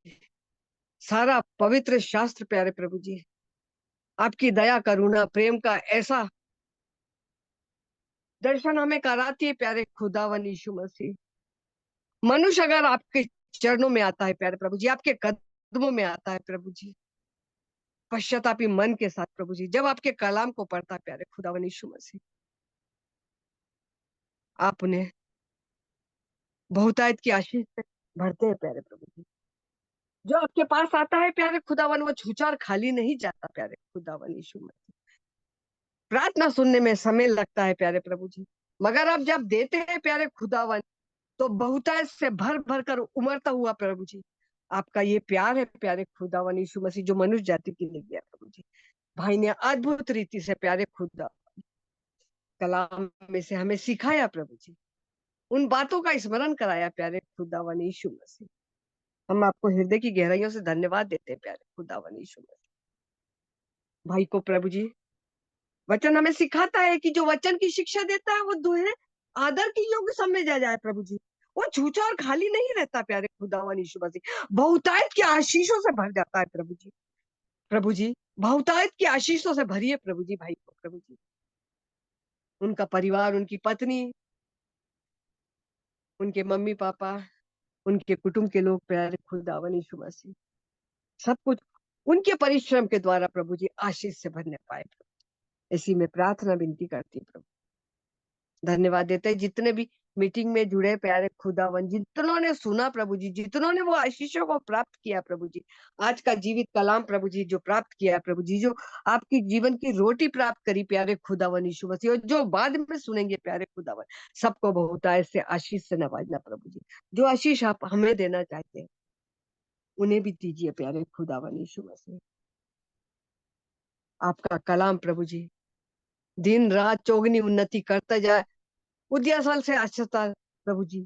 सारा पवित्र शास्त्र प्यारे प्रभु जी, आपकी दया करुणा प्रेम का ऐसा दर्शन हमें कराती है प्यारे खुदावन यीशु मसीह। मनुष्य अगर आपके चरणों में आता है प्यारे प्रभु जी, आपके कदमों में आता है प्रभु जी, पश्चातापी मन के साथ प्रभु जी, जब आपके कलाम को पढ़ता है प्यारे खुदावन यीशु मसीह, आप उन्हें बहुतायत की आशीष से भरते हैं प्यारे प्रभु जी। जो आपके पास आता है प्यारे खुदावन, वो छूछा और खाली नहीं जाता प्यारे खुदावन यीशु मसीह। प्रार्थना सुनने में समय लगता है प्यारे प्रभु जी, मगर आप जब देते हैं प्यारे खुदावन, तो बहुतायत से भर भर कर उमड़ता हुआ प्रभु जी, आपका ये प्यार है प्यारे खुदावन यीशु मसीह जो मनुष्य जाति के लिए गया प्रभु जी। भाई ने अद्भुत रीति से प्यारे खुदा कलाम में से हमें सिखाया प्रभु जी, उन बातों का स्मरण कराया प्यारे खुदावन यीशु मसीह। हम आपको हृदय की गहराइयों से धन्यवाद देते हैं प्यारे खुदावन यीशु मसीह। भाई को प्रभु जी वचन हमें सिखाता है कि जो वचन की शिक्षा देता है वो दुहे आदर के योग्य समझा जाए प्रभु जी। वो झूठा और खाली नहीं रहता प्यारे खुदावन यीशु मसीह, बहुतायत की आशीषों से भर जाता है प्रभु जी। प्रभु जी बहुतायत की आशीषों से भरिए प्रभु जी भाई को प्रभु जी, उनका परिवार, उनकी पत्नी, उनके मम्मी पापा, उनके कुटुंब के लोग प्यारे खुदावन यीशु मसीह, सब कुछ उनके परिश्रम के द्वारा प्रभु जी आशीष से भरने पाए। इसी में प्रार्थना विनती करती हूँ प्रभु। धन्यवाद देते हैं जितने भी मीटिंग में जुड़े प्यारे खुदावन, जितनों ने सुना प्रभु जी, जितनों ने वो आशीषों को प्राप्त किया प्रभु जी, आज का जीवित कलाम प्रभु जी जो प्राप्त किया प्रभु जी, जो आपकी जीवन की रोटी प्राप्त करी प्यारे खुदावन यीशु मसीह, और जो बाद में सुनेंगे प्यारे खुदावन, सबको बहुतायत से आशीष से नवाजना प्रभु जी। जो आशीष आप हमें देना चाहते हैं उन्हें भी दीजिए प्यारे खुदावन यीशु मसीह। आपका कलाम प्रभु जी दिन रात चौगनी उन्नति करता जाए, उद्यासल से आश्चर्य प्रभु जी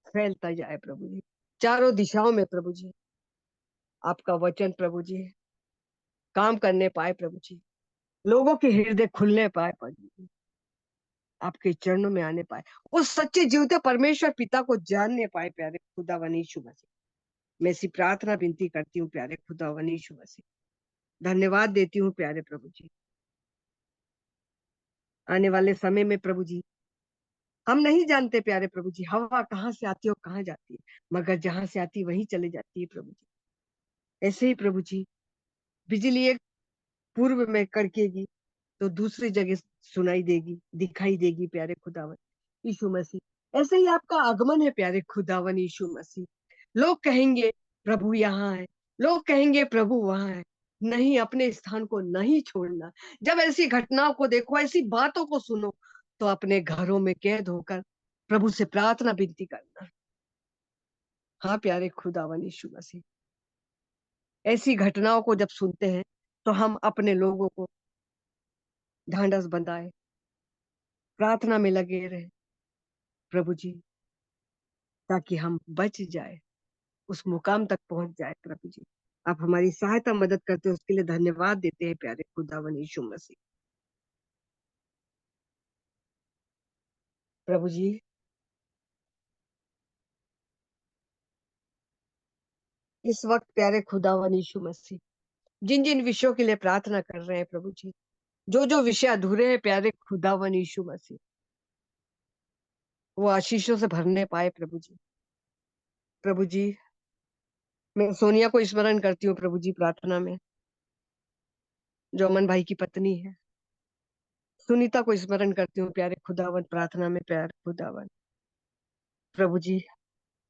फैलता जाए प्रभु जी, चारों दिशाओं में प्रभु जी आपका वचन प्रभु जी काम करने पाए प्रभु जी, लोगों के हृदय खुलने पाए प्रभु जी, आपके चरणों में आने पाए, उस सच्चे जीवते परमेश्वर पिता को जानने पाए प्यारे खुदावन यीशु मसीह। मैं इसी प्रार्थना विनती करती हूँ प्यारे खुदावन यीशु मसीह। धन्यवाद देती हूँ प्यारे प्रभु जी। आने वाले समय में प्रभु जी हम नहीं जानते प्यारे प्रभु जी हवा कहाँ से आती है और कहाँ जाती है, मगर जहां से आती है वहीं चली जाती है प्रभु जी। ऐसे ही प्रभु जी बिजली एक पूर्व में कड़केगी तो दूसरी जगह सुनाई देगी, दिखाई देगी प्यारे खुदावन यीशु मसीह। ऐसे ही आपका आगमन है प्यारे खुदावन यीशु मसीह। लोग कहेंगे प्रभु यहाँ है, लोग कहेंगे प्रभु वहां है, नहीं, अपने स्थान को नहीं छोड़ना। जब ऐसी घटनाओं को देखो, ऐसी बातों को सुनो, तो अपने घरों में कैद होकर प्रभु से प्रार्थना विनती करना। हाँ प्यारे खुदावन यीशु मसीह, ऐसी घटनाओं को जब सुनते हैं तो हम अपने लोगों को ढांढस बंधाए, प्रार्थना में लगे रहे प्रभु जी, ताकि हम बच जाए, उस मुकाम तक पहुंच जाए प्रभु जी। आप हमारी सहायता मदद करते हैं, उसके लिए धन्यवाद देते हैं प्यारे खुदावन यीशु मसीह। प्रभु जी इस वक्त प्यारे खुदावन यीशु मसीह जिन जिन विषयों के लिए प्रार्थना कर रहे हैं प्रभु जी, जो जो विषय अधूरे हैं प्यारे खुदावन यीशु मसीह, वो आशीषों से भरने पाए प्रभु जी। प्रभु जी मैं सोनिया को स्मरण करती हूँ प्रभु जी प्रार्थना में, जो अमन भाई की पत्नी है। सुनीता को स्मरण करती हूँ प्यारे खुदावन प्रार्थना में, प्यारे खुदावन प्रभु जी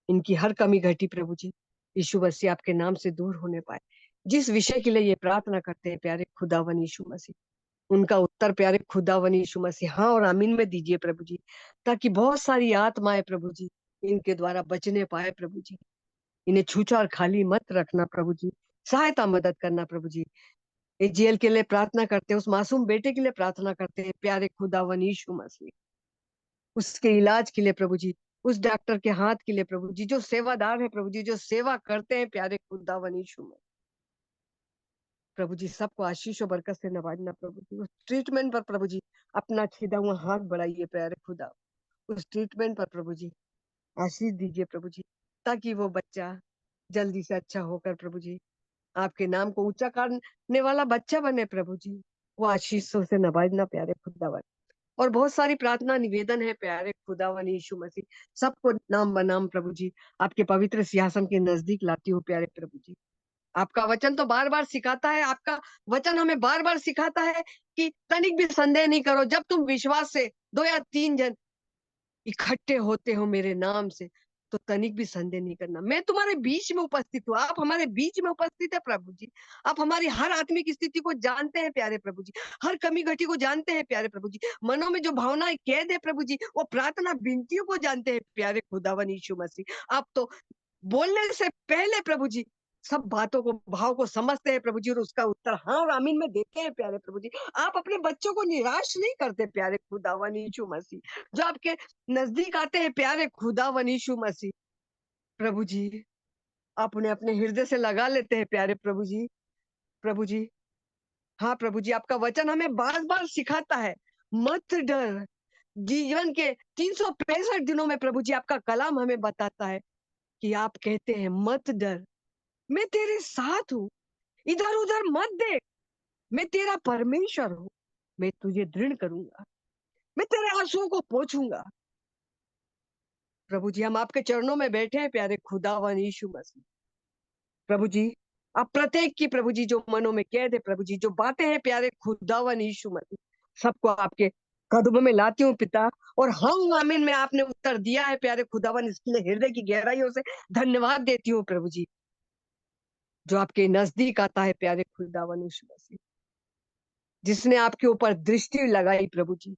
इनकी हर कमी घटी प्रभु जी यीशु मसीह आपके नाम से दूर होने पाए। जिस विषय के लिए ये प्रार्थना करते हैं प्यारे खुदावन यीशु मसीह, उनका उत्तर प्यारे खुदावन यीशु मसीह हाँ और आमीन में दीजिए प्रभु जी, ताकि बहुत सारी आत्माएं प्रभु जी इनके द्वारा बचने पाए प्रभु जी। इन्हें छूछा और खाली मत रखना प्रभु जी, सहायता मदद करना प्रभु जी। इस जेल के लिए प्रार्थना करते हैं, उस मासूम बेटे के लिए प्रार्थना करते हैं प्यारे खुदावन यीशु मसीह, उसके इलाज के लिए प्रभु जी, उस डॉक्टर के हाथ के लिए प्रभु जी, जो सेवादार है प्रभु जी, जो सेवा करते हैं प्यारे खुदावन यीशु में, प्रभु जी सबको आशीष और बरकत से नवाजना प्रभु जी। उस ट्रीटमेंट पर प्रभु जी अपना छिदा हुआ हाथ बढ़ाइए प्यारे खुदा, उस ट्रीटमेंट पर प्रभु जी आशीष दीजिए प्रभु जी, ताकि वो बच्चा जल्दी से अच्छा होकर प्रभु जी आपके नाम को ऊंचा करने वाला बच्चा बने प्रभु जी। वो आशीषों से नवाजना प्यारे खुदावन। और बहुत सारी प्रार्थना निवेदन है प्यारे खुदावन यीशु मसीह, सबको नाम बनाम प्रभु जी आपके पवित्र सिंहासन के नजदीक लाती हूँ प्यारे प्रभु जी। आपका वचन तो बार बार सिखाता है, आपका वचन हमें बार बार सिखाता है कि तनिक भी संदेह नहीं करो, जब तुम विश्वास से 2 या 3 जन इकट्ठे होते हो मेरे नाम से, तो तनिक भी संदेह नहीं करना। मैं तुम्हारे बीच में उपस्थित हूँ, आप हमारे बीच में उपस्थित है प्रभु जी। आप हमारी हर आत्मिक स्थिति को जानते हैं प्यारे प्रभु जी, हर कमी घटी को जानते हैं प्यारे प्रभु जी, मनों में जो भावनाएं कैद है प्रभु जी, वो प्रार्थना विनतियों को जानते हैं प्यारे खुदावन यीशु मसीह। आप तो बोलने से पहले प्रभु जी सब बातों को, भाव को समझते हैं प्रभु जी, और उसका उत्तर हाँ और आमीन में देते हैं प्यारे प्रभु जी। आप अपने बच्चों को निराश नहीं करते प्यारे खुदावन यीशु मसीह, जो आपके नजदीक आते हैं प्यारे खुदावन यीशु मसीह, प्रभु जी आप उन्हें अपने हृदय से लगा लेते हैं प्यारे प्रभु जी। प्रभु जी हाँ प्रभु जी, आपका वचन हमें बार बार सिखाता है, मत डर। जीवन के 365 दिनों में प्रभु जी आपका कलाम हमें बताता है कि आप कहते हैं मत डर, मैं तेरे साथ हूँ, इधर उधर मत देख, मैं तेरा परमेश्वर हूँ, मैं तुझे दृढ़ करूंगा, मैं तेरे आंसुओं को पोंछूंगा। प्रभु जी, हम आपके चरणों में बैठे हैं प्यारे खुदावन यीशु मसीह। प्रभु जी, आप प्रत्येक की प्रभु जी जो मनों में कैद है प्रभु जी, जो बातें हैं प्यारे खुदावन यीशु मसीह, सबको आपके कदमों में लाती हूँ पिता। और हम आमीन में आपने उत्तर दिया है प्यारे खुदावन, इसके लिए हृदय की गहराइयों से धन्यवाद देती हूँ प्रभु जी, जो आपके नजदीक आता है प्यारे खुदावन यीशु मसीह। जिसने आपके ऊपर दृष्टि लगाई प्रभु जी,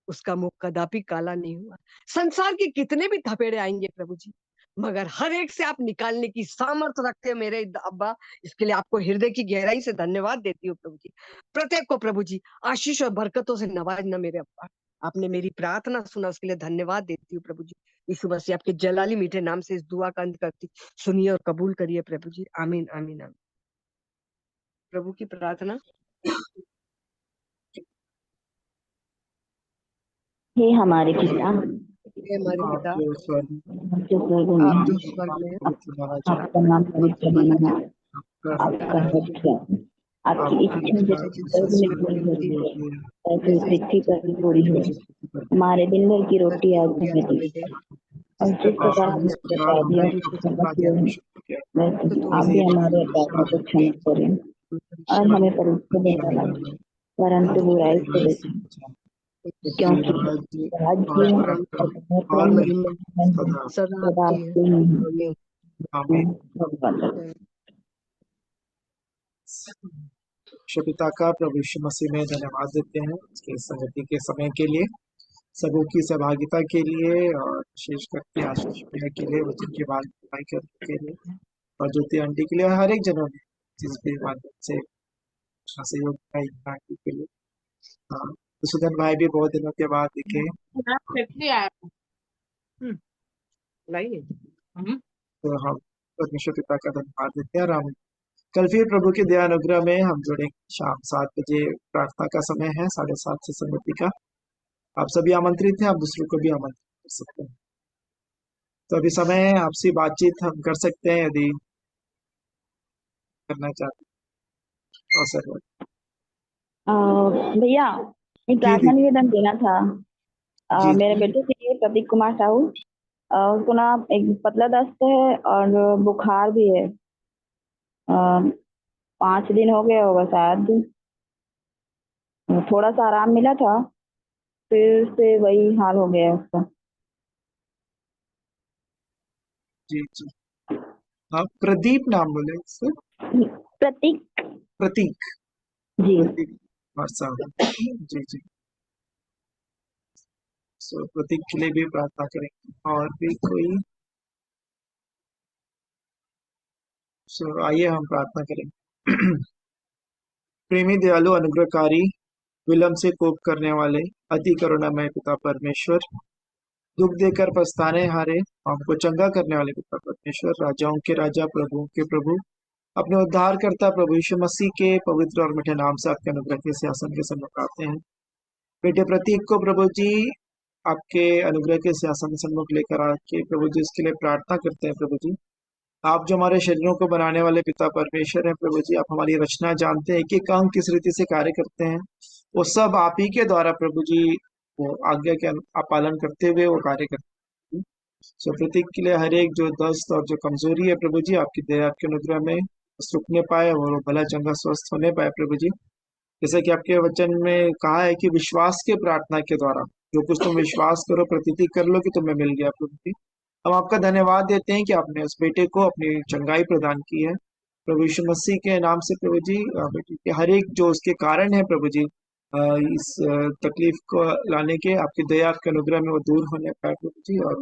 उसका मुख कदापि काला नहीं हुआ। संसार के कितने भी थपेड़े आएंगे प्रभु जी, मगर हर एक से आप निकालने की सामर्थ्य रखते हैं मेरे अब्बा। इसके लिए आपको हृदय की गहराई से धन्यवाद देती हूँ प्रभु जी। प्रत्येक को प्रभु जी आशीष और बरकतों से नवाजना मेरे अब्बा। आपने मेरी प्रार्थना सुना, उसके लिए धन्यवाद देती हूँ प्रभु जी। यीशु मसीह आपके जलाली मीठे नाम से इस दुआ का अंत करती, सुनिए और कबूल करिए प्रभु जी। आमीन आमीन आमीन। प्रभु की प्रार्थना। हे हमारे पिता, हे हमारे पिता, आपके स्वर्ग जो स्वर्ग में आप है, जो स्वर्ग में हैं, पवित्र नाम जाए, आपका नाम पवित्र माना, आपका आपका राज्य राज्य हो, आपकी आपकी इच्छा इच्छा जैसे जैसे स्वर्ग में स्वर्ग पूरी में होती पूरी है, होती है, वैसे पृथ्वी पर भी पूरी हो। हमारे दिन भर की रोटी आज हमें दे, और जिस प्रकार और हमने इस अपने प्रकार अपराधियों हमारे को क्षमा अपराधियों किए को हैं, क्षमा किया, वैसे तो आप हमें भी हमें हमारे भी अपराधों को क्षमा क्षमा करें, और हमें परीक्षा में न लाएं, परंतु बुराई से बचाएं, क्योंकि राज्य और राज्य ताकत और और पराक्रम महिमा सदा। सदा सदा आपकी है। आपके ही हैं। आमीन। आमीन। धन्यवाद। पिता का प्रभु यीशु मसीह में धन्यवाद देते हैं इसके संगति के समय के लिए, सबों की सहभागिता के लिए, और विशेष करके आशीष भैया के लिए, वचन की बात करने के लिए, और ज्योति आंटी के लिए, और हर एक जनों ने जिस भी माध्यम से सहयोग का योगदान के लिए। हाँ, तो सुदन भाई भी बहुत दिनों के बाद दिखे, लाइए। तो हम परमेश्वर पिता का धन्यवाद देते हैं। और हम कल फिर प्रभु के दया अनुग्रह में हम जुड़ेंगे, शाम 7 बजे प्रार्थना का समय है, 7:30 से संगति का। आप सभी आमंत्रित हैं, आप दूसरों को भी आमंत्रित कर सकते हैं। तो अभी समय है, आपसी बातचीत हम कर सकते हैं यदि करना चाहते हैं। अवसर हो। भैया, एक जी प्रार्थना दीदी। निवेदन देना था। जी मेरे जी। बेटे के लिए, प्रतीक कुमार साहू, उसको ना एक पतला दस्त है और बुखार भी है। 5 दिन हो गए होगा शायद। थोड़ा सा आराम मिला था, फिर से वही हाल हो गया है उसका। जी जी। हाँ, प्रदीप नाम बोले सर। प्रतीक। प्रतीक। जी। प्रतीक कुमार साहू। जी जी। सो प्रतीक के लिए भी प्रार्थना करेंगे, और भी कोई। सो आइए हम प्रार्थना करेंगे। प्रेमी दयालु अनुग्रहकारी, विलंब से कोप करने वाले, अति करुणामय पिता परमेश्वर, दुख देकर पछताने हारे, हमको चंगा करने वाले पिता परमेश्वर, राजाओं के राजा प्रभुओं के प्रभु, अपने उद्धार करता प्रभु यीशु मसीह के पवित्र और मीठे नाम से आपके अनुग्रह के सिंहासन के सम्मुख आते हैं। बेटे प्रतीक को प्रभु जी आपके अनुग्रह के सिंहासन के सम्मुख लेकर आके प्रभु जी इसके लिए प्रार्थना करते हैं। प्रभु जी, आप जो हमारे शरीरों को बनाने वाले पिता परमेश्वर हैं प्रभु जी, आप हमारी रचना जानते हैं, एक अंग किस रीति से कार्य करते हैं, वो सब आप ही के द्वारा प्रभु जी वो आज्ञा के आप पालन करते हुए वो कार्य करते हैं। सो प्रतीक के लिए हर एक जो दस्त और जो कमजोरी है प्रभु जी, आपकी दया आपके अनुग्रह में रुकने पाए और वो भला चंगा स्वस्थ होने पाए प्रभु जी। जैसे कि आपके वचन में कहा है कि विश्वास के प्रार्थना के द्वारा जो कुछ तुम विश्वास करो, प्रतीति कर लो कि तुम्हें मिल गया प्रभु जी। हम आपका धन्यवाद देते हैं कि आपने उस बेटे को अपनी चंगाई प्रदान की है प्रभु यीशु मसीह के नाम से प्रभु जी। बेटे के हर एक जो उसके कारण है प्रभु जी, इस तकलीफ को लाने के आपकी दया आपके अनुग्रह में वो दूर होने पाए प्रभु जी। और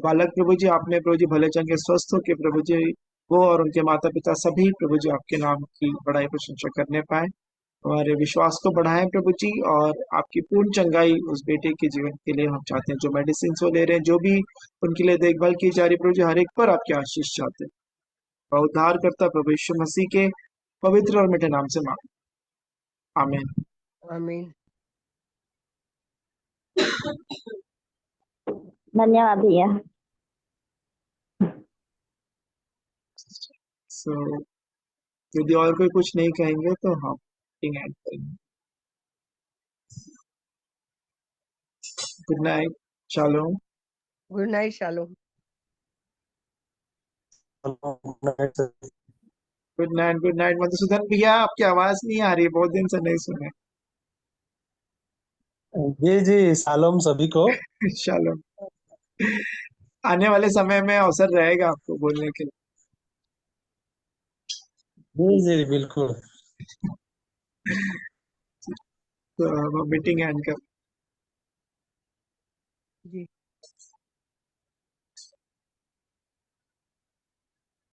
बालक प्रभु जी, आपने प्रभु जी भले चंगे स्वस्थ हो के प्रभु जी वो और उनके माता पिता सभी प्रभु जी आपके नाम की बड़ाई प्रशंसा करने पाए, हमारे विश्वास को बढ़ाएं प्रभु जी। और आपकी पूर्ण चंगाई उस बेटे के जीवन के लिए हम चाहते हैं, जो मेडिसिन वो ले रहे हैं, जो भी उनके लिए देखभाल की जा रही प्रभु जी, हर एक पर आपकी आशीष चाहते हैं। और उद्धार करता प्रभु यीशु मसीह के पवित्र और मीठे नाम से मांग आमीन। आमीन। धन्यवाद भैया। सो यदि और कोई कुछ नहीं कहेंगे तो हम मीटिंग एंड करेंगे। Good night, shalom. Good night, shalom. Good night Madhusudan भैया, आपकी आवाज नहीं आ रही, बहुत दिन से नहीं सुने। जी जी, शालोम सभी को। शालोम। आने वाले समय में अवसर रहेगा आपको बोलने के लिए। जी जी बिल्कुल। तो हम मीटिंग एंड कर। जी।